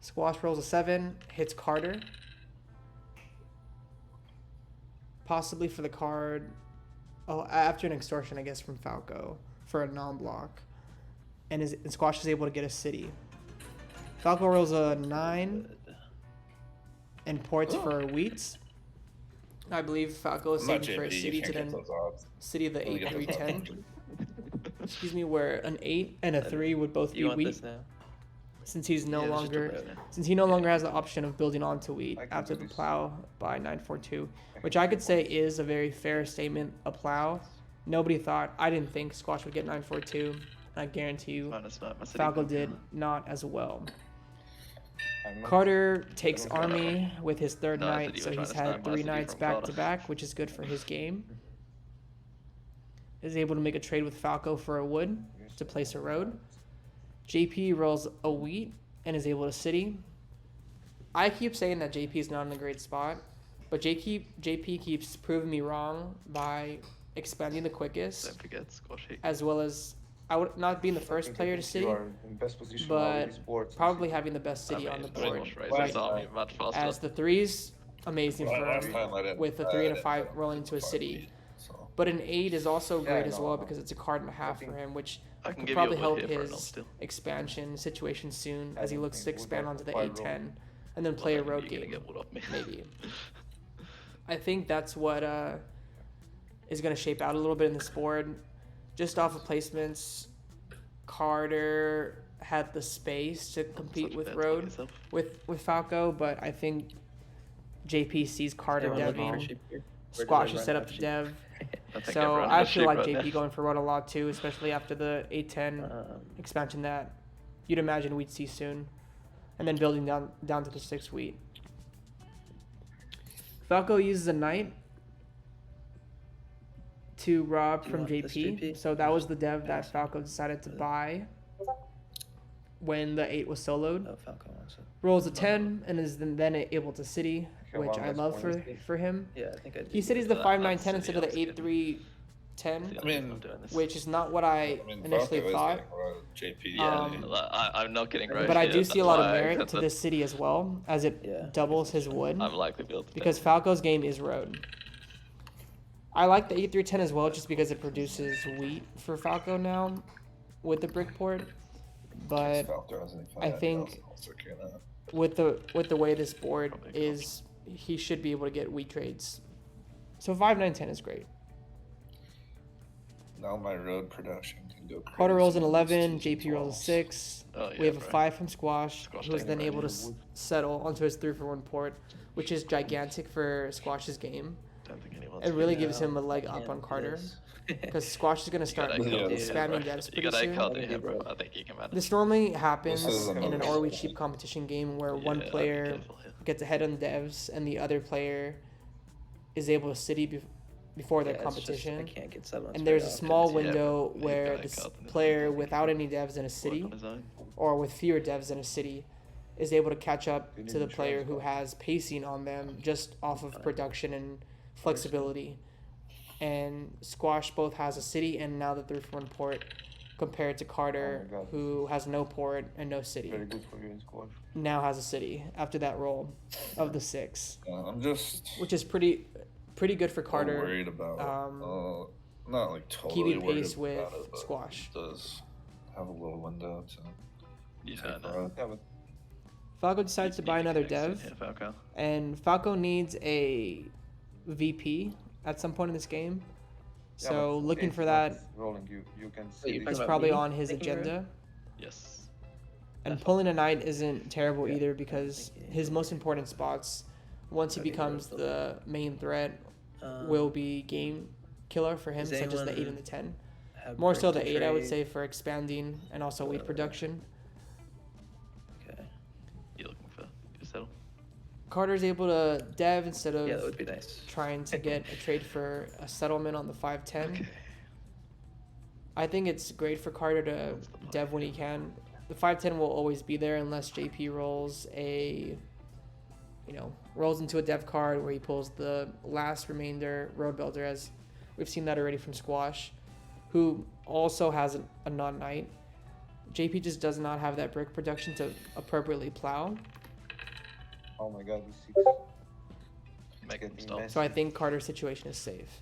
Squash rolls a 7, hits Carter. Possibly for the card. Oh, after an extortion, I guess, from Falco for a non-block. And Squash is able to get a city. Falco rolls a 9 and ports for Wheats. I believe Falco is I'm not saving for a JP. You city can't to get then those odds. city of the Only 8 get 3 those 10. odds. Excuse me, where an 8 and a 3 would both You be want Wheat. this now? Since he's no Yeah, there's just a longer road now. since he no longer has the option of building onto Wheat I can after do the this. plow by 942, which I could say is a very fair statement. A plow. Nobody thought. I didn't think Squash would get 942. I guarantee you, Minus 9, my city Falco can- did not as well. I'm not- Carter takes don't know. army with his third No, I night, said you so were he's trying to had snipe my 3 city nights from back Carter. to back, which is good for his game. Is able to make a trade with Falco for a wood to place a road. JP rolls a wheat and is able to city. I keep saying that JP is not in a great spot, but JP keeps proving me wrong by expanding the quickest, Don't forget squashhhh. as well as I would not being the I first think player to you city, are in best position now but with this board, since probably you- having the best city on the board. Squash right raises army much faster. As the 3's amazing for Last him, time I didn't. with a I 3 and a didn't 5 put rolling him into a for city. 5 feet, so. But an 8 is also Yeah, great as no, well no. because it's a card and a half think for him, which I can could give probably you a wood help here for a null his still. expansion situation soon I as he don't looks to think wood expand have onto the quite 8-10 and then play a Well, road you're gonna game. get wood off me. Maybe. I think that's what is going to shape out a little bit in this board. Just off of placements, Carter had the space to compete Such a with bad spot road yourself. with Falco, but I think JP sees Carter Everyone looking for deving. sheep here? Where did Squash is everyone set have up to sheep? dev. I think So everyone I has feel sheep like right JP now. going for road a lot too, especially after the 8-10 expansion that you'd imagine we'd see soon, and then building down to the 6 wheat. Falco uses a knight to rob Do you from want this JP. JP? So that was the dev that Falco decided to buy when the 8 was soloed. Oh, Falco wants it. Rolls a 10 and is then able to city, Okay, which well, I that's love fine. for him. Yeah, I think I did. He cities the That- 5-9-10 that's instead of the city, that's good. 8-3-10. I mean, I'm doing this. Which is not what I initially Falco is thought. getting a lot of JP. I'm not getting right. But I here, do see a that's lot of why I merit got to that. this city as well, as it Yeah. doubles his wood. I'm likely built to Because Falco's game is road. I like the 8-3-10 as well, just because it produces wheat for Falco now with the brick port. But I think with the way this board Probably is, he should be able to get wheat trades. So 5-9-10 is great. Now my road production can go crazy. Carter rolls an with 11, these JP rolls a walls. 6. Oh, yeah, We have a bro. 5 from Squash, Squash who is taking then able to wood. settle onto his 3-for-1 port, which is gigantic for Squash's game. Don't think anyone's It really gonna- gives him a leg I up can't on do Carter, this. because Squash is going to You gotta start Yeah. cut the spamming bro. devs You pretty gotta soon. cut the here, bro. I think you can manage. This normally happens This is in an another- Or We Cheap competition game where one Yeah, be player careful here. gets ahead on devs and the other player is able to city before their Yeah, it's just- competition. I can't get settlements And there's a very often. small Yeah, window but he's where gotta this cut and player then without any devs in a Work city on his own. or with fewer devs in a city is able to catch up You to need the insurance player who card. has pacing on them just off of production and flexibility. And Squash both has a city and now the 3-for-1 port compared to Carter, Oh my God. who has no port and no city. Very good for you in squash. Now has a city after that roll of the 6, I'm just which is pretty good for Carter. worried about. Not like totally keeping worried pace with about it, but Squash. it does have a little window to Yeah, take no. a road. Yeah, but Falco decides to You buy can another connect in dev, here, Falco. and Falco needs a VP at some point in this game. yeah, So but looking it's for not that rolling, you can see you're this. talking is about probably me on his making a road? agenda. Yes. And pulling a knight isn't terrible Yeah. either because Thank you. his most important spots, once he Okay, becomes road the main threat, Um, will be game killer for him, does such as the 8 anyone and the 10. have More so break the to 8, I would trade? say, for expanding and also wheat production. Okay. You're looking for your settle. Carter's able to dev instead of Yeah, that would be nice. trying to get a trade for a settlement on the 5-10. Okay. I think it's great for Carter to What's the play? dev when he can. The 5-10 will always be there unless JP rolls rolls into a dev card where he pulls the last remainder road builder, as we've seen that already from Squash, who also has a non-knight. JP just does not have that brick production to appropriately plow. Oh my god, this 6. Make them getting stop. messy. So I think Carter's situation is safe.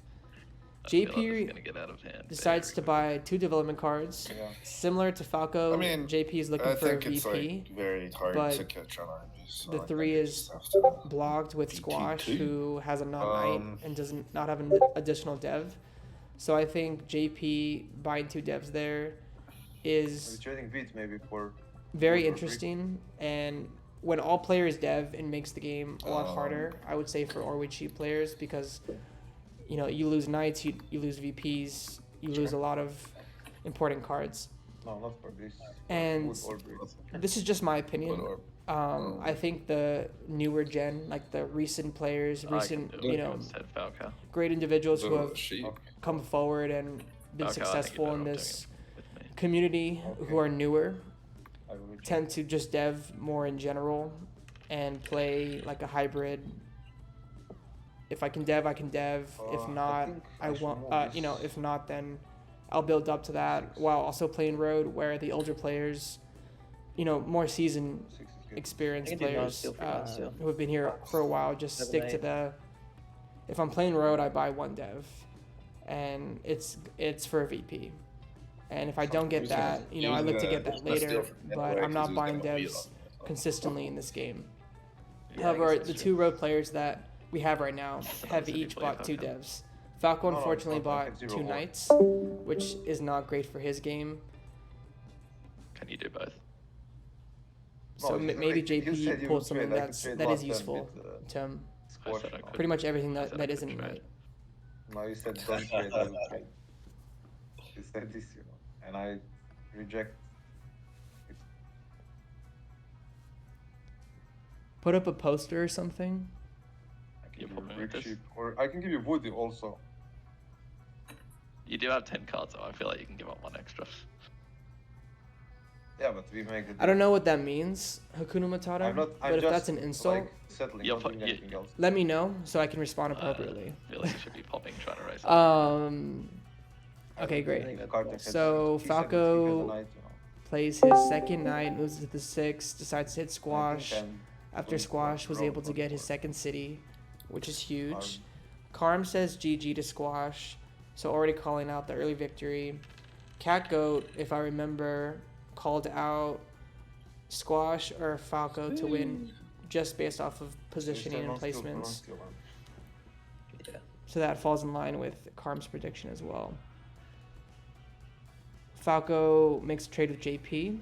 I feel like JP this is gonna get out of hand decides very to quickly. buy 2 development cards. Yeah. Similar to Falco, I mean, JP is looking I for a think it's VP. like very hard but to catch on RNGs. So the like, 3 you is just have to- blocked with VP Squash, too. who has a non-knight Um, and does not have an additional dev. So I think JP buying 2 devs there We're is trading beat maybe for. very Or interesting. And when all players dev, it makes the game a lot harder, I would say, for Orwid cheap players, because you know, you lose knights, you lose VPs, you lose a lot of important cards. No, not for this. And Wood or brick. this is just my opinion. Or- I think the newer gen, like the recent players, recent, you know, Said Falco. great individuals who the have sheep. Okay. come forward and been Falco, I think you're successful better in off doing this it with me. community, Okay. who are newer, I will reject. tend to just dev more in general and play like a hybrid. If I can dev, I can dev. If I not, think I I should won't. move You know, this. if not, then I'll build up to that while also playing road, where the older players, you know, more seasoned, 6 is good. experienced I can do players non-steal for non-steal. who have been here for a while just Have a stick to night. the. If I'm playing road, I buy 1 dev, and it's for a VP. And if I don't get that, you know, I look to get that later, but I'm not buying devs consistently in this game. Yeah, I However, guess the that's 2 road players that we have right now have City each play bought 2 Falco. devs. Falco No, unfortunately it's not, I bought have 2 0 more. knights, which is not great for his game. Can you do both? So No, maybe you said JP you pulls would trade, something I could trade that is last time useful with, to him. I Squash said I now. could. Pretty much everything I that, said that I isn't could right. trade. No, you said don't trade, I will trade. You said this, you know, and I reject it. Put up a poster or something. I can You're give you probably brick like this. sheep, or I can give you woody also. You do have 10 cards, though. I feel like you can give up 1 extra. Yeah, but we make it. I don't know what that means, Hakuna Matata, I'm not. I'm but if just, that's an insult, like, settling, You're not fu- doing you- anything else. let me know so I can respond appropriately. I feel like you should be popping trying to raise. Okay, I great. think the Carter has- So, he said that he has a Falco knight, you know. Plays his second knight, moves to the 6, decides to hit I Squash. think I'm After going Squash for was road able to for get his sure. second city, which is huge. Arm. Karm says GG to Squash, so already calling out the early victory. Cat Goat, if I remember, called out Squash or Falco to win just based off of positioning and Non-steal, placements. non-steal, arm. Yeah. So that falls in line with Karm's prediction as well. Falco makes a trade with JP.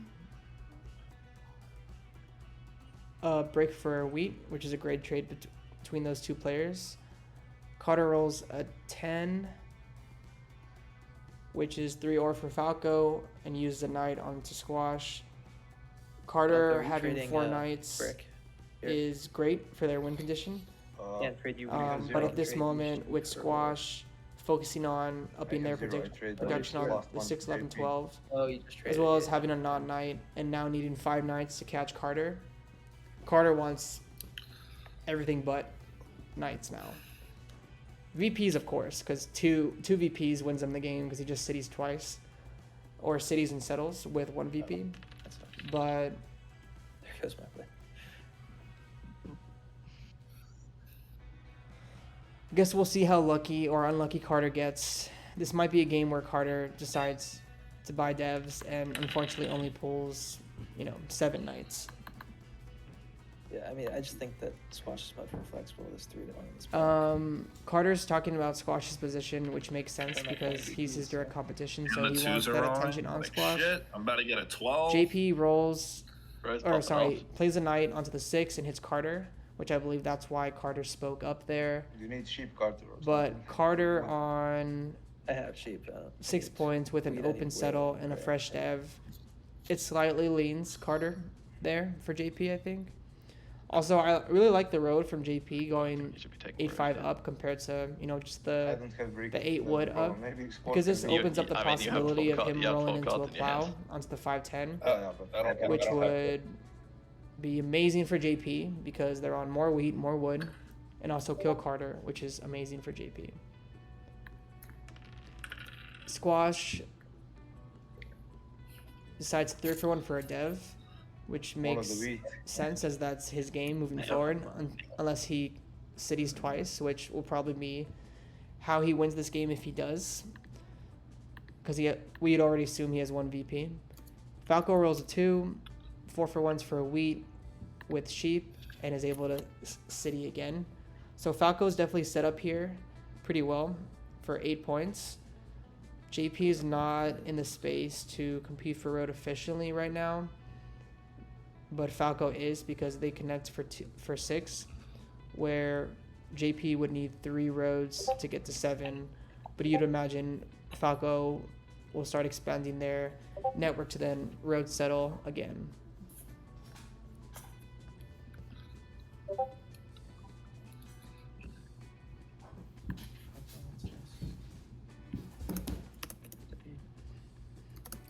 Break for wheat, which is a great trade between those 2 players. Carter rolls a 10, which is 3 ore for Falco, and uses a knight onto Squash. Carter Falco having retrading, 4 knights Brick. Here. is great for their win condition. Can't trade you. because But zero at this trade moment, you with for- Squash focusing on upping their have zero, I trade production the on last the one 6, to 11, JP. 12, Oh, you just traded. as well as yeah. having a non-knight, and now needing 5 knights to catch Carter. Carter wants everything but knights now. VPs, of course, because two VPs wins him the game because he just cities twice, or cities and settles with 1 VP. That's fine. But There goes my play. I guess we'll see how lucky or unlucky Carter gets. This might be a game where Carter decides to buy devs and unfortunately only pulls, 7 knights. Yeah, I mean, I just think that Squash is much more flexible. There's 3 to 1 in this block. Carter's talking about Squash's position, which makes sense I'm not because gonna he's his VPs, direct so. competition, And so the he 2s wants are that on. attention on Like, Squash. shit, I'm about to get a 12. JP rolls, Rose or popping sorry, off. plays a knight onto the 6 and hits Carter, which I believe that's why Carter spoke up there. You need sheep Carter. Or But something. Carter on I have sheep. 6 points with an Weed open anyway, settle and a right. fresh dev. It slightly leans Carter there for JP, I think. Also, I really like the road from JP going You should be taking 8-5 Rose. up compared to, just I the don't have brick. the 8 that's wood the problem. up, Maybe Squash because this can- You- opens up the I mean, you have possibility full of him you have full rolling into cards a in your plow hand. onto the 5-10, Yeah, but I don't- which I don't have- would be amazing for JP because they're on more wheat, more wood, and also kill Carter, which is amazing for JP. Squash decides 3 for 1 for a dev, which One of makes the wheat. sense as that's his game moving Yeah. forward, unless he cities twice, which will probably be how he wins this game if he does. Because we'd already assume he has 1 VP. Falco rolls a 2, 4-for-1s for a wheat with sheep, and is able to city again. So Falco's definitely set up here pretty well for 8 points. JP is not in the space to compete for road efficiently right now, but Falco is because they connect for 6, where JP would need 3 roads to get to 7, but you'd imagine Falco will start expanding their network to then road settle again.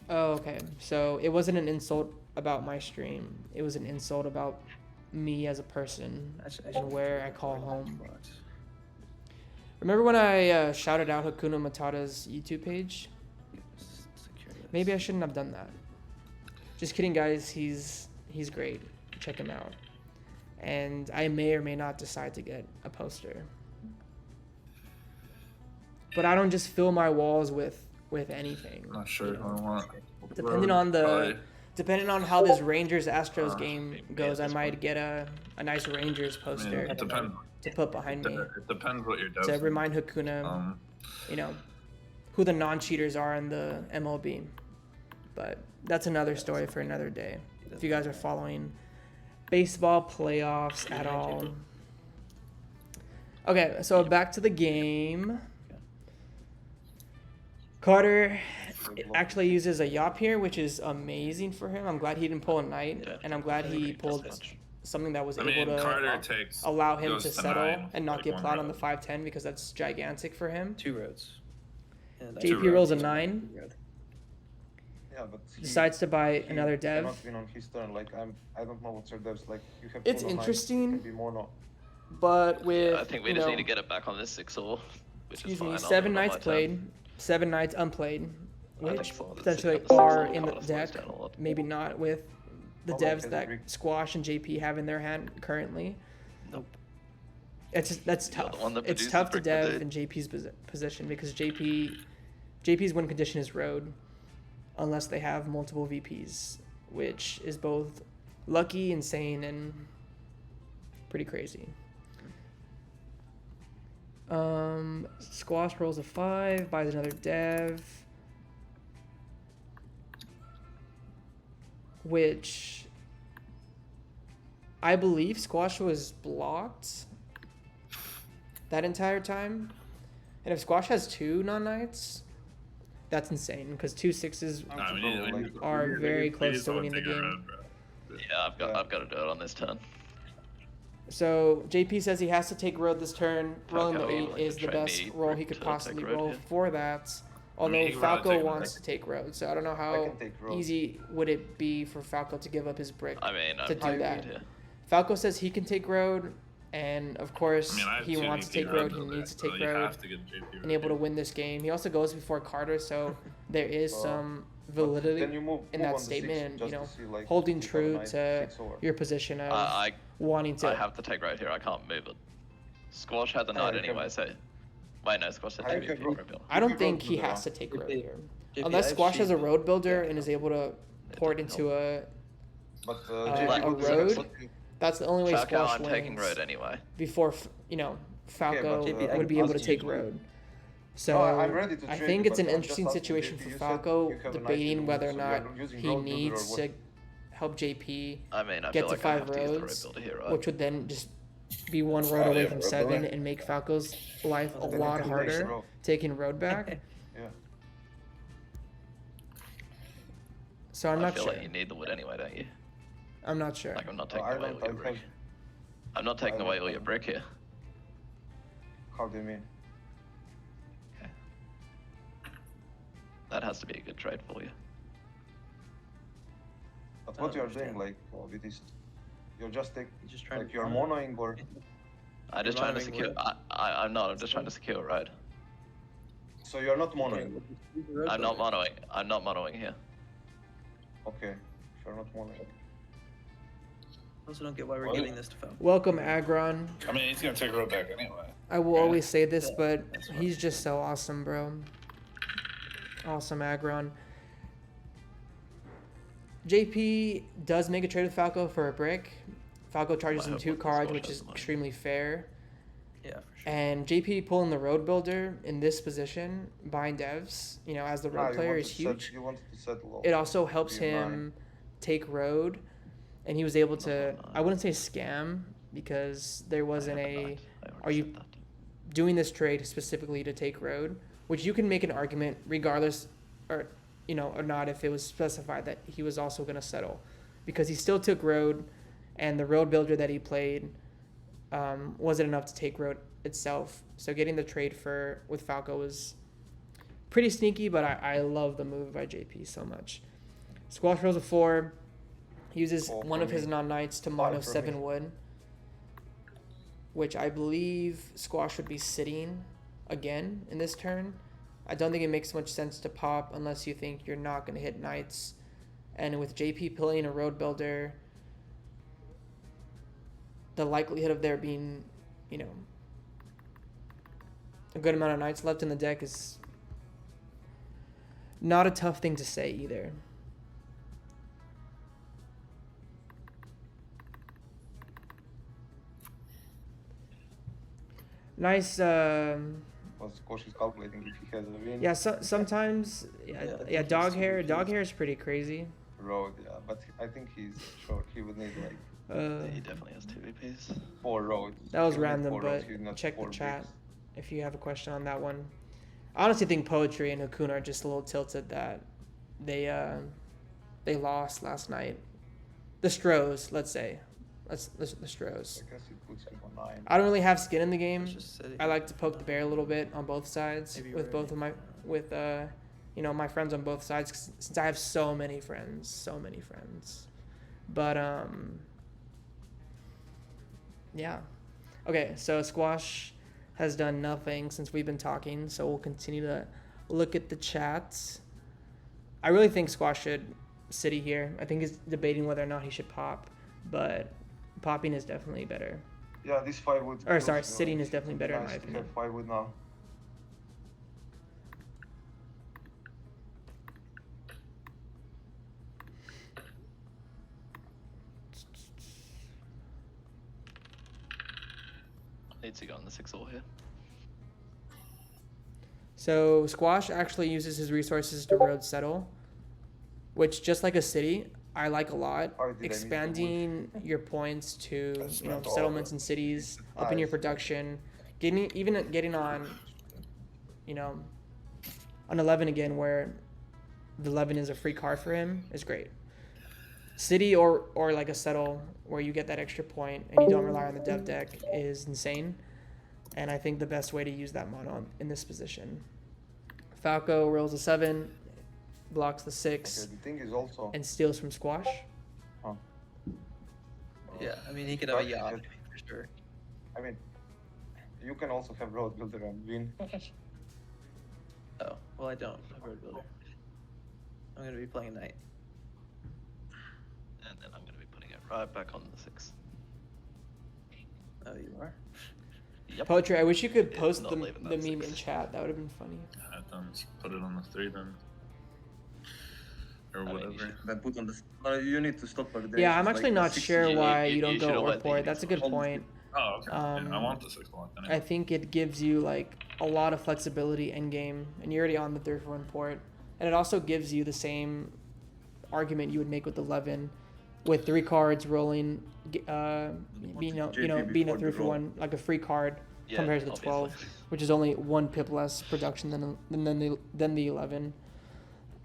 Oh, okay. So it wasn't an insult about my stream. It was an insult about me as a person and where I call home. Remember when I shouted out Hakuna Matata's YouTube page? Maybe I shouldn't have done that. Just kidding, guys. He's great. Check him out. And I may or may not decide to get a poster. But I don't just fill my walls with anything. I'm not sure you who I know? want. Depending Road, on the probably. depending on how this Rangers Astros game maybe goes, at I this might point. get a nice Rangers I mean, poster it depends. to put behind me It depends what your devs. to remind Hakuna, you know, who the non-cheaters are in the MLB. But that's another story for another day. If you guys are following baseball playoffs at all. Okay, so back to the game. Carter actually uses a yop here, which is amazing for him. I'm glad he didn't pull a knight, Yeah. and I'm glad he Just pulled much. something that was I able mean, to Carter takes allow him goes to to settle 9, and not like get one plowed on the road. 5-10 because that's gigantic for him. 2 roads. And I- JP Two rolls a roads. 9, Yeah, but he decides to buy he another dev. cannot win on his turn. Like I don't know what's your devs like. You have It's mono nine, interesting. maybe mono. But with, I think we you just know, need to get it back on this 6-or, which excuse is fine. me, I'll 7 do it on knights my turn. played, 7 knights unplayed, I think which so. Let's potentially see how this are is. in the Carter slows deck. down a lot. Maybe not with the Oh, like devs his that Greek. Squash and JP have in their hand currently. Nope. That's You're the tough. one that It's produced tough the to brick with dev it. in JP's position because JP's win condition is road, unless they have multiple VPs, which is both lucky, insane, and pretty crazy. Squash rolls a 5, buys another dev, which I believe Squash was blocked that entire time. And if Squash has 2 non-knights, that's insane because 2 6s Nah, we need- we need- are we need- very we close just to wanna winning the take a game. road, bro. Yeah, I've got to do it on this turn. So JP says he has to take road this turn. Rolling the Falco 8 like is to the train best me roll he to could take possibly road roll here. for that. Although he would rather Falco take wants road. to take road, so I don't know I how can take road. easy would it be for Falco to give up his brick. I mean, To I'm do pretty that. good here. Falco says he can take road, and of course I mean, I have he 2 wants to VP take road. roads He over needs to there, take so you road have to get JP and able to road. win this game. He also goes before Carter, so there is Oh. some But validity then you move in move that on the statement, 6 and just you know, to see, like, holding if you have a true nice to 6-or. your position of I wanting to. I have to take road here. I can't move it. Squash had the Yeah, knight you can- anyway, so. Wait, no, Squash had I 2 can VP go- reveal. I don't You think go he to the has to round. take road JP, here. JP, Unless I Squash has a sheep- road builder Yeah, and is no. able to pour it doesn't into a. But a JP goes to road? second. That's the only way Falco, Squash I'm wins. taking road anyway. Before Falco but JP, I would be can able to ask take you- road. So No, I'm ready to I trade think you, it's an but I'm interesting just asking situation JP, for you said Falco, you have a knight debating in whether or so you not are using he road builder or needs what? to help JP, I mean, I Get feel to like I 5 have to use the road roads, builder here, right? which would then just be 1 road Oh, away yeah, from road 7 builder. and make Falco's life a Then you lot can race harder road. taking road back. Yeah. So I'm I not feel sure. like you need the wood anyway, don't you? I'm not sure. Like, I'm not Oh, taking I away don't- all your I brick. have- I'm not taking I away don't- all your brick here. How do you mean? That has to be a good trade for you. But I what don't you are doing, understand. like, with this, you're just You're just trying like to you're mono. monoing or I'm just You're trying to monoing secure. wood. I'm not. I'm just trying to secure a road. So you're not Okay, monoing. well, just use the road I'm not builder. monoing. I'm not monoing here. Okay. If you're not monoing. I also don't get why we're What? giving this to Falco. Welcome, Agron. I mean, he's gonna take road back anyway. I will Right. always say this, Yeah, but that's what he's I'm just so awesome, bro. Awesome, Agron. JP does make a trade with Falco for a brick. Falco charges I him hope 2 one cards, Squash which has is the money. extremely fair. Yeah, for sure. And JP pulling the road builder in this position, buying devs, you know, as the road player is huge. You wanted to settle. It also helps Be a him take road, and he was able to, Oh, I wouldn't say scam, because there wasn't I a, already are you said that. doing this trade specifically to take road, which you can make an argument regardless, or you know, or not, if it was specified that he was also going to settle, because he still took road, and the road builder that he played wasn't enough to take road itself. So getting the trade with Falco was pretty sneaky, but I love the move by JP so much. Squash rolls a 4, uses Four one for of his me. non-knights to Five mono for 7 me. wood, which I believe Squash would be sitting again in this turn. I don't think it makes much sense to pop unless you think you're not going to hit knights. And with JP playing a road builder, the likelihood of there being, you know, a good amount of knights left in the deck is not a tough thing to say either. Nice. Well, Squash is calculating if he has a win. Yeah. Sometimes. Yeah, I Yeah. think Yeah. he's Dog too hair. weak. Dog hair is pretty crazy. Road, yeah. But I think he's short. He would need like He definitely has 2 VPs. 4 roads. That was He would need random, 4 roads, but he's not check the 4 chat bricks. if you have a question on that one. I honestly think Poetry and Hakuna are just a little tilted that they lost last night. The Stros, let's say. The Stros. I guess it puts him on 9. I don't really have skin in the game. It's just sitting. I like to poke the bear a little bit on both sides Maybe with you're both of my you know, my friends on both sides, 'cause since I have so many friends. But yeah. Okay, so Squash has done nothing since we've been talking, so we'll continue to look at the chats. I really think Squash should city here. I think he's debating whether or not he should pop, but popping is definitely better. Yeah, this 5 would. Or sorry, sitting is definitely better in nice my to opinion. have 5 wood now. Needs to go on the 6 all here. So Squash actually uses his resources to road settle, which, just like a city, I like a lot. Oh, did I miss the Expanding your points to, That's you know, not all settlements of it. and cities, upping your Nice. production, getting on, you know, on 11 again, where the 11 is a free card for him, is great. City or like a settle where you get that extra point and you don't rely on the dev deck is insane. And I think the best way to use that mono in this position. Falco rolls a 7, blocks the 6, Okay, the thing is also. and steals from Squash. Yeah, I mean, he could have a But yacht because- for sure. I mean, you can also have road builder and win. Oh, well, I don't have road builder. I'm gonna be playing knight. And then I'm going to be putting it right back on the 6. Oh, you are. Yep. Poetry, I wish you could Yeah, post not the leaving that meme 6. in chat. That would have been funny. Then just put it on the 3 then. Or I mean, you whatever. should- Then put on the. You need to stop per day. Yeah, I'm actually not sure you- why you- you don't you go should've or went port. the That's a good Almost point. Oh, okay. Yeah, I Um, want the 6 block anyway. I think it gives you like a lot of flexibility in game, and you're already on the 3 for 1 port, and it also gives you the same argument you would make with 11, with 3 cards rolling, being being a before 3 the for roll. 1, like a free card Yeah, compared to the obviously. 12, which is only 1 pip less production than the 11.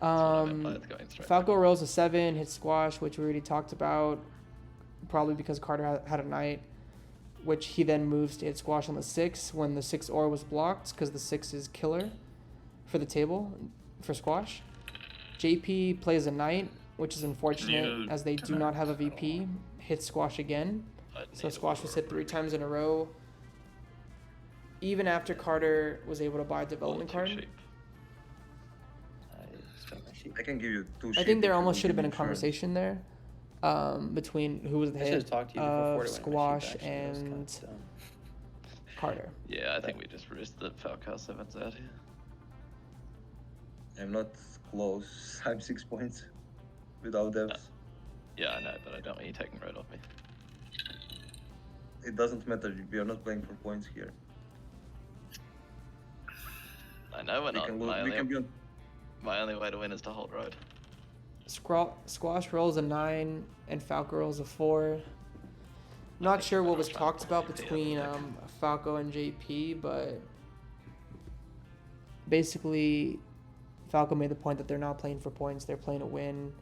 That's what I meant by it going straight Falco back. rolls a 7, hits Squash, which we already talked about, probably because Carter had a knight, which he then moves to hit Squash on the 6 when the 6 ore was blocked, because the 6 is killer for the table for Squash. JP plays a knight, which is unfortunate You as they do cannot not have a VP. Hits Squash again, I'd so need a Squash was Aurora hit 3 brick. times in a row. Even after Carter was able to buy a Or development too card. cheap. I can give you 2 I sheep think there if you almost will should have give been a me insurance. conversation there, between who was the I should have hit talked to you before of to win my sheep, Squash actually. That was kinda and dumb. Carter. Yeah, I think we just risked that Falcao 7's out here. I'm not close. I'm 6 points without devs. Yeah, I know, but I don't want you taking road off me. It doesn't matter. We are not playing for points here. I know we're We not. can lose. We can be on. My only way to win is to hold road. Squash rolls a 9 and Falco rolls a 4. Not think sure what Falco's was trying to talked about push it between the other Falco and JP, but basically Falco made the point that they're not playing for points, they're playing to win.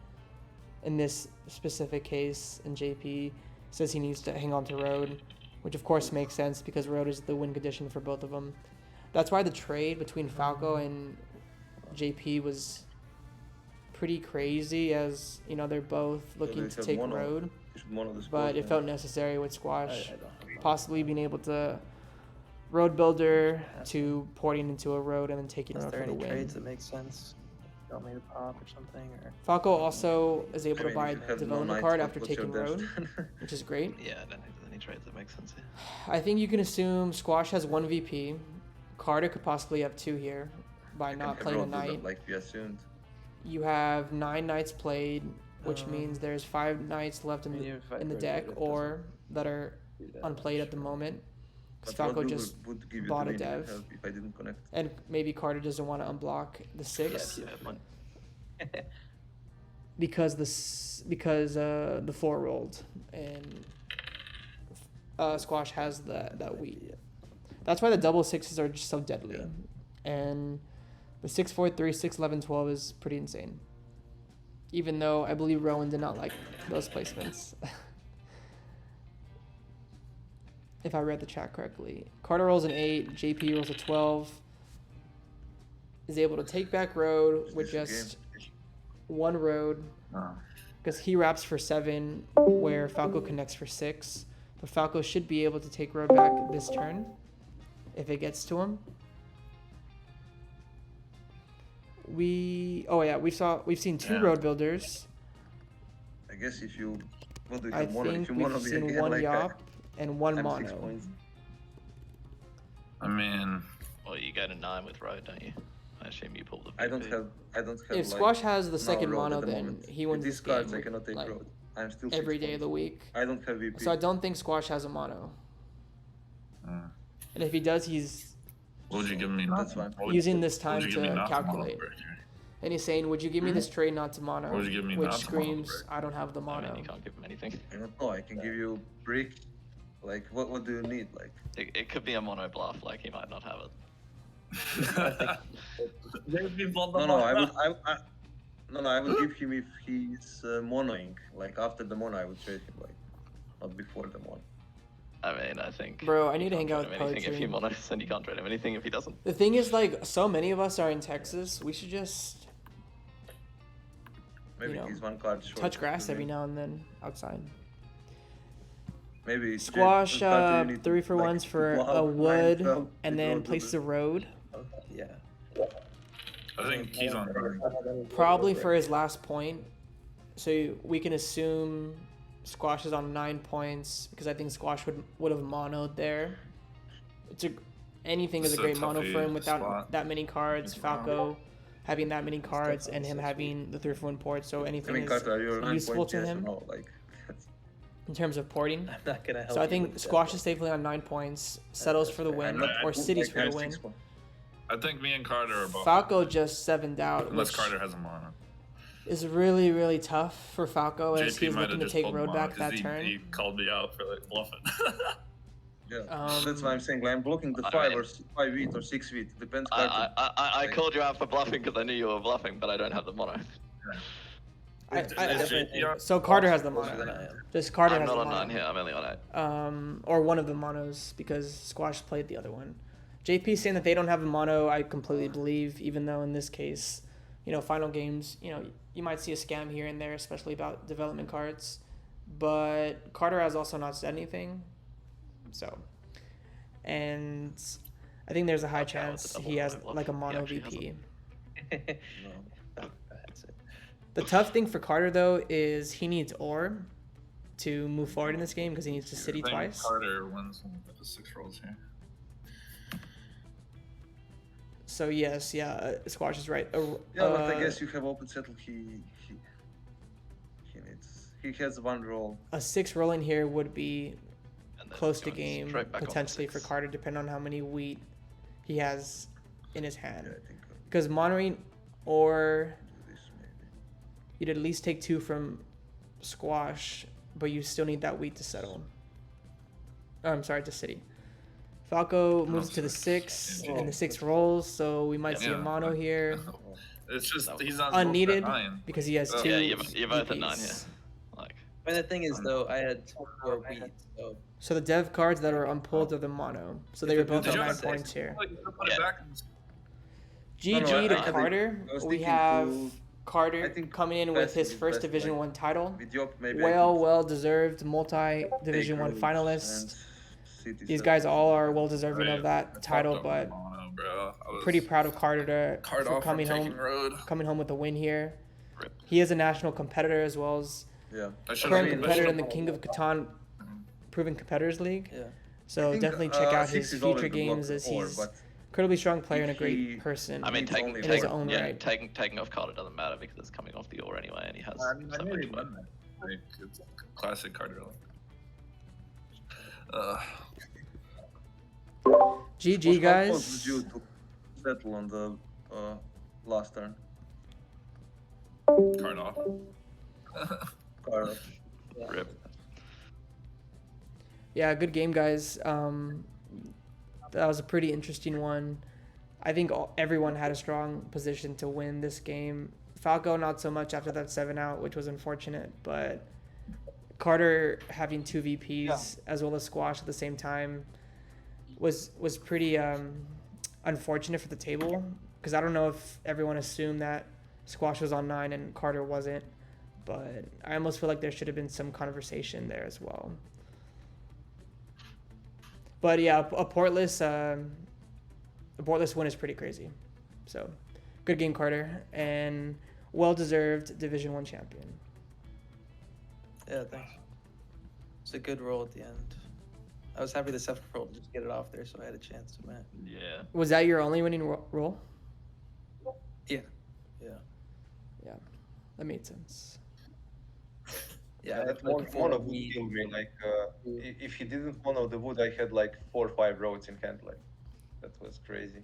In this specific case, and JP says he needs to hang on to road, which of course makes sense because road is the win condition for both of them. That's why the trade between Falco and JP was pretty crazy, as you know they're both looking they to have take mono. road, You should mono the but squad, it man. felt necessary with Squash I don't have possibly being able to road builder to porting into a road and then taking Is road there for the any win. trades that make sense? You want me to pop or something? Or Falco also is able I to mean, buy if you a have no development knights, card what- after what's your taking devs road, then? which is great. Yeah, I don't think there's any trades that make sense here. I think you can assume Squash has 1 VP. Carter could possibly have 2 here by You can not have playing a road builder, knight. like we assumed. You have 9 knights played, which means there's 5 knights left in I mean, the, even if I in the road deck builder, it or that are do that unplayed much, at the right? moment. But Falco road builder just would give you bought the a win dev. if I didn't connect. And maybe Carter doesn't want to unblock the 6 Yeah, fair point. because the 4 rolled and Squash has that wheat. That's why the double 6s are just so deadly. Yeah. And the 6, 4, 3, 6, 11, 12 is pretty insane. Even though I believe Rowan did not like those placements. If I read the chat correctly. Carter rolls an 8, JP rolls a 12. Is able to take back road Is with this a just game? 1 road. No. Because he wraps for 7, where Falco connects for 6. But Falco should be able to take road back this turn, if it gets to him. We've seen 2 Yeah. road builders. I guess if you what do you I have mono? think If you mono we've me seen again, 1 like Yop and 1 I'm 6 mono. points. I mean, Well, you go to 9 with road, don't you? I assume you pull the I don't VP. have. If like, Squash has the no second road mono, at the then moment. he With wins these this game cards, I with, cannot take like, road. I'm still every 6 day of the points. week. I don't have VP. So I don't think Squash has a mono. mm. And if he does, he's What would you give me? That's not- fine. what would- using this what time would you give me to not to mono calculate. break here? And he's saying, would you give me this trade not to mono? What would you give me Which not to mono screams, break? I don't have the I mono. mean, you can't give him anything. I don't know. I can give you brick. Like what do you need? Like It could be a mono bluff, like he might not have it. There's people on the no, I mono. would I would give him if he's monoing. Like after the mono, I would trade him. Like not before the mono. I mean, I think. Bro, I you need to can't hang out trade with him anything if Poetry. he monos, and you can't trade him anything if he doesn't. The thing is, like, so many of us are in Texas. We should just Maybe know, he's 1 card short. touch grass to every win. now and then outside. Maybe Squash Carter, you need to, 3 for like, 1s for blow a out wood 9-12 and with then road place builder. the road. Yeah. I think he's on. Probably for his last point. So we can assume Squash is on 9 points because I think Squash would have monoed there. Anything is It's a a great mono toughy for him without spot. that many cards. Falco having that many cards and him having the 3 for 1 port. So I anything mean, is Carter, are you 9 useful points? to Yes or him no? Like in terms of porting. I'm not gonna help. So I you think with Squash that. is safely on 9 points, settles for the fair. win, I'm not, or cities like, for I'm the win. 6 points. I think me and Carter are both. Falco just 7'd out, Unless which Carter has a mono. is really, really tough for Falco as JP he's might looking have to just take pulled road mono back 'cause that he, turn. he called me out for like bluffing. Yeah, that's why I'm saying. Like, I'm blocking the I 5 mean- or 5 wheat or 6 wheat. Depends. Carter. I called you out for bluffing because I knew you were bluffing, but I don't have the mono. So Carter has the Closer than mono. I am. Just Carter I'm has not the on 9 mono. here, I'm only on 8. Or one of the monos because Squash played the other one. JP saying that they don't have a mono, I completely believe, even though in this case, final games, you might see a scam here and there, especially about development cards. But Carter has also not said anything. So, and I think there's a high Okay, chance with the he double has mono bluff. like a He mono actually VP. No. That's it. The tough thing for Carter though is he needs ore to move forward in this game because he needs to city I think twice. Carter wins with the 6 rolls here. So yes, yeah, Squash is right. Yeah, but I guess you have open settle. He has one roll. A 6 rolling here would be And then close to going game straight back on the potentially for 6. Carter, depending on how many wheat he has in his hand. Yeah, I think Because Monterey or do this maybe. you'd at least take 2 from Squash, but you still need that wheat to settle. Oh, I'm sorry, to city. Falco moves to the 6, and the 6 rolls, so we might see a mono here. It's just he's on Unneeded, 9. because he has Oh. 2 Yeah, you're both at 9 VPs. here. Like, And the thing is, though, I had 4 wheat, so So the dev cards that are unpulled are the mono. So they were both Did on you 9 have points 6? here. Like, you could put Yeah. it back. GG No, to I think- Carter. I was We thinking have to- Carter I think coming in best with his is first best, Division like, 1 title. With Diop, maybe Well deserved multi-Division 1 finalist. These guys all are well deserving of that title, but pretty proud of Carter Card for off coming from taking home road. with a win here. rip. He is a national competitor as well as Yeah. I should current mean, competitor in that's- the King of Catan Proven Competitors League. yeah. So I think, definitely check out 6 his is always future the block games as ore, he's but incredibly strong player and a if great he- person. I mean, It's taking only in his like- own yeah, right. taking off Carter doesn't matter because it's coming off the ore anyway, and he has I mean, I so knew much he'd work. win that. Like, it's classic Carter. GG guys. How close was you to settle on the last turn? Card off. Card. Rip. Yeah, good game, guys. That was a pretty interesting one. I think everyone had a strong position to win this game. Falco, not so much after that 7 out, which was unfortunate. But Carter having 2 VPs as well as Squash at the same time was pretty unfortunate for the table. Because I don't know if everyone assumed that Squash was on 9 and Carter wasn't. But I almost feel like there should have been some conversation there as well. But yeah, a portless win is pretty crazy. So, good game, Carter, and well-deserved Division 1 champion. Yeah, thanks. It's a good roll at the end. I was happy the 7th roll to just get it off there, so I had a chance to win it. Yeah. Was that your only winning roll? Yeah. Yeah, that made sense. Yeah, that like mono would wheat. kill me. Like, if he didn't mono the wood, I had like 4 or 5 roads in hand. Like, that was crazy.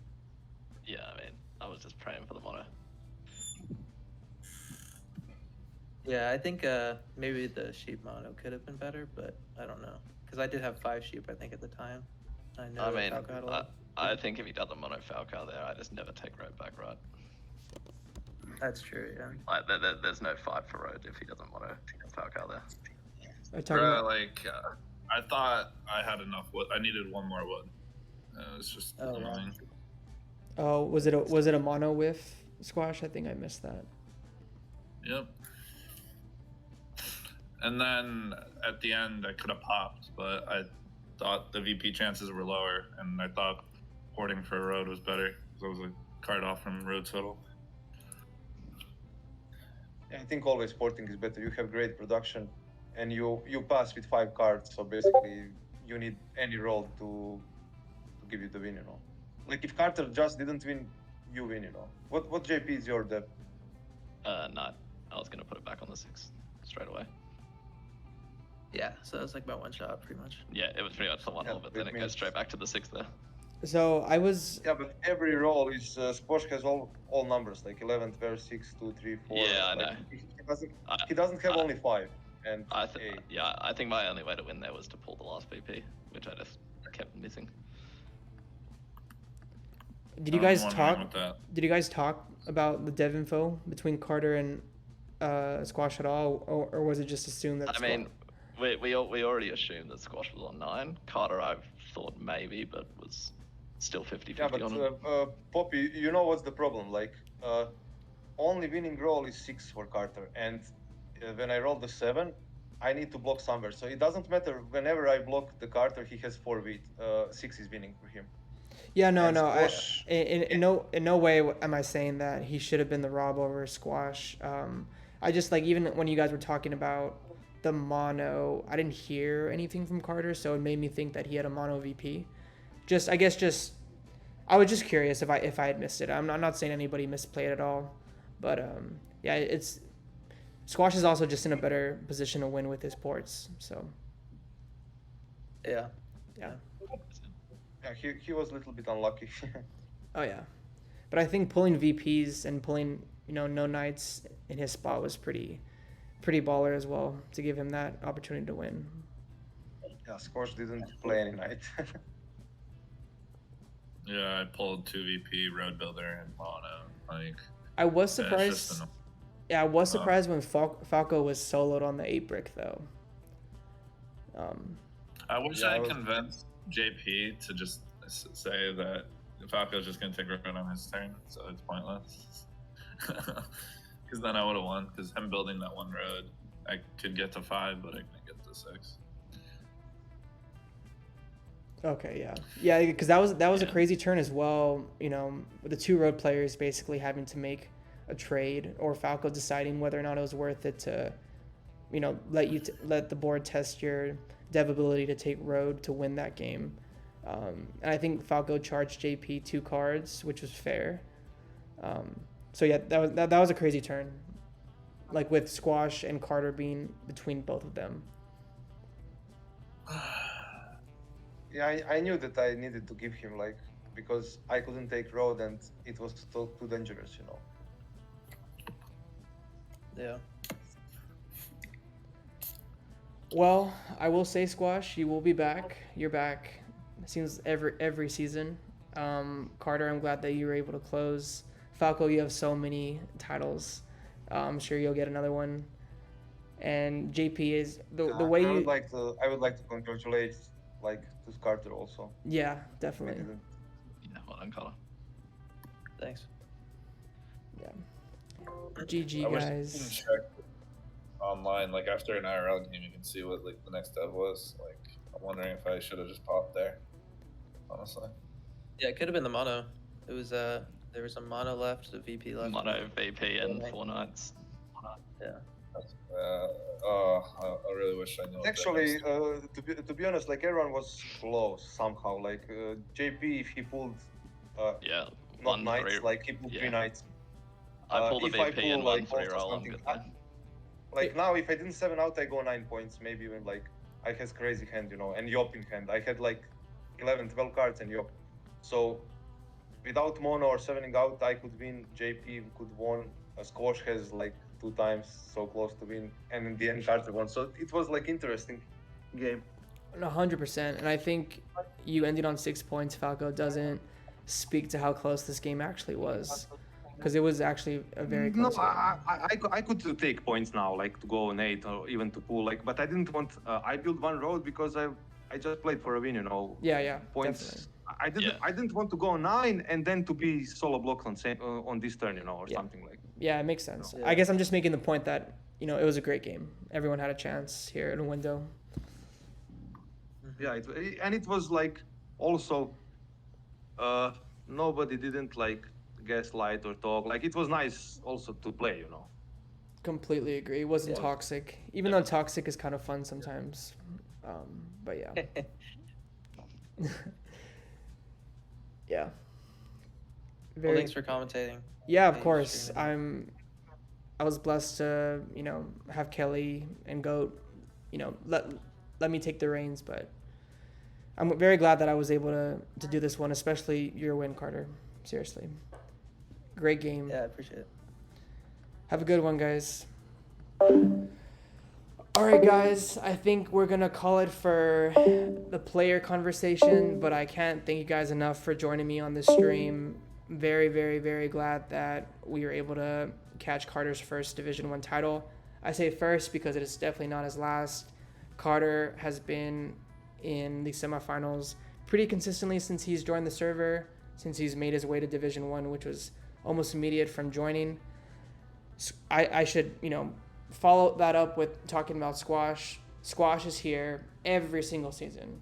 Yeah, I mean, I was just praying for the mono. Yeah, I think maybe the sheep mono could have been better, but I don't know. Because I did have 5 sheep, I think, at the time. I know I that mean, Falco had a lot. I think if he does a mono Falco there, I just never take road back right. That's true, yeah. Like, there's no fight for road if he doesn't mono Falco there. Are you talking about? Like, I thought I had enough wood. I needed 1 more wood. It was just Oh, annoying. Oh, was it a mono with Squash? I think I missed that. Yep. And then at the end, I could have popped, but I thought the VP chances were lower, and I thought porting for a road was better because I was a card off from road total. I think always porting is better. You have great production, and you pass with 5 cards. So basically, you need any roll to give you the win. You know, like if Carter just didn't win, you win. You know, what JP is your depth? Not. I was gonna put it back on the 6 straight away. Yeah, so it was like about 1 shot, pretty much. Yeah, it was pretty much the 1 Yeah, hole, but that then it goes means- straight back to the 6 there. So I was Yeah, but every roll is Sposh has all numbers like 11, 12, 6, 2, 3, 4. Yeah, I like, know. He doesn't have I- only 5 and I 8. think my only way to win there was to pull the last VP, which I just kept missing. Did you I'm guys wondering talk? with that. Did you guys talk about the dev info between Carter and Squash at all, or was it just assumed that? I mean, we already assumed that Squash was on 9. Carter, I thought maybe, but was still 50-50 Yeah, but on it. Poppy, you know what's the problem? Like, only winning roll is 6 for Carter, and when I roll the 7, I need to block somewhere. So it doesn't matter. Whenever I block the Carter, he has 4 wheat. 6 is winning for him. Yeah, no, and no. Squash- In no way am I saying that he should have been the Rob over Squash. I just like even when you guys were talking about the mono, I didn't hear anything from Carter, so it made me think that he had a mono VP. Just I guess just I was just curious if I had missed it. I'm not saying anybody misplayed at all, but yeah, it's Squash is also just in a better position to win with his ports. So Yeah. yeah, Yeah, he was a little bit unlucky. oh yeah, but I think pulling VPs and pulling no knights in his spot was pretty baller as well to give him that opportunity to win. Yeah, Squash didn't play any night. Yeah, I pulled 2 VP, Road Builder, and Mono. Like, I was yeah, it's just surprised. an- Yeah, I was surprised when Falco was soloed on the 8 brick though. I wish Yeah, I I was- convinced JP to just say that Falco's just going to take Road on his turn, so it's pointless. Because then I would have won, because him building that one road, I could get to 5, but I couldn't get to 6. Okay, yeah, because that was a Yeah. crazy turn as well. With the 2 road players basically having to make a trade, or Falco deciding whether or not it was worth it to, let the board test your dev ability to take road to win that game. And I think Falco charged JP 2 cards, which was fair. So yeah, that was a crazy turn, like with Squash and Carter being between both of them. Yeah, I knew that I needed to give him because I couldn't take road and it was too dangerous. Yeah. Well, I will say, Squash, you will be back. You're back. It seems every season. Carter, I'm glad that you were able to close. Falco, you have so many titles. I'm sure you'll get another one. And JP is the way I you. would like to congratulate to Carter also. Yeah, I definitely. didn't. Yeah, well done, Carter. Thanks. Yeah. GG, I wish you guys. can check online, like after an IRL game, you can see what like the next dev was. Like, I'm wondering if I should have just popped there. Honestly. Yeah, it could have been the mono. It was there was a mono left, a VP left. Mono VP and Yeah. 4 knights. Yeah. I really wish I knew. what that Actually, was. to be honest, everyone was close somehow. JP, if he pulled Yeah, not 1 knights, 3. he pulled yeah. 3 knights. I pulled a if I VP pull, and 1 also 3 roll. I'm something- good I- there. Now, if I didn't 7 out, I go 9 points, maybe even I had crazy hand, and Yop in hand. I had 11, 12 cards and Yop. So without mono or 7ing out, I could win. JP could won. Squash has 2 times so close to win, and in the end Carter won. So it was interesting game. 100%. And I think you ended on 6 points, Falco, doesn't speak to how close this game actually was. Because it was actually a very No, close game. I could take points now, to go on 8 or even to pull, but I didn't want. I built 1 road because I just played for a win, Yeah, points. definitely. I didn't want to go 9 and then to be solo blocked on this turn, or Yeah. something like. Yeah, it makes sense. Yeah. I guess I'm just making the point that, it was a great game. Everyone had a chance here in a window. Yeah, and it was also, nobody didn't gaslight or talk. It was nice also to play, Completely agree. It wasn't Yeah. toxic. Even though toxic is kind of fun sometimes. But yeah. Yeah. Well, thanks for commentating. Yeah, of Thanks for course. streaming. I was blessed to, have Kelly and Goat, let me take the reins, but I'm very glad that I was able to do this one, especially your win, Carter. Seriously. Great game. Yeah, I appreciate it. Have a good one, guys. All right, guys. I think we're going to call it for the player conversation, but I can't thank you guys enough for joining me on this stream. Very, very, very glad that we were able to catch Carter's first Division 1 title. I say first because it is definitely not his last. Carter has been in the semifinals pretty consistently since he's joined the server, since he's made his way to Division 1, which was almost immediate from joining. I should, follow that up with talking about Squash. Squash is here every single season.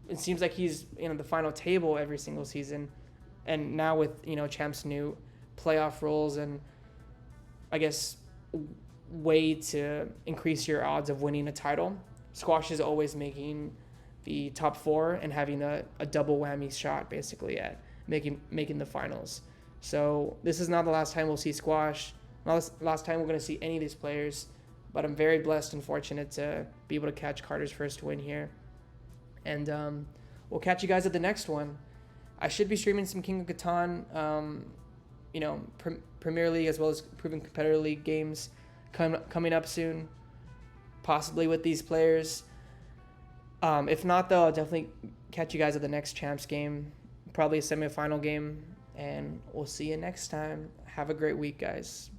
It seems like he's in the final table every single season. And now with, Champ's new playoff roles and I guess way to increase your odds of winning a title. Squash is always making the top 4 and having a double whammy shot basically at making the finals. So this is not the last time we'll see squash. Not the last time we're going to see any of these players. But I'm very blessed and fortunate to be able to catch Carter's first win here. And we'll catch you guys at the next one. I should be streaming some King of Catan, Premier League as well as Proven Competitor League games coming up soon, possibly with these players. If not, though, I'll definitely catch you guys at the next Champs game, probably a semifinal game, and we'll see you next time. Have a great week, guys.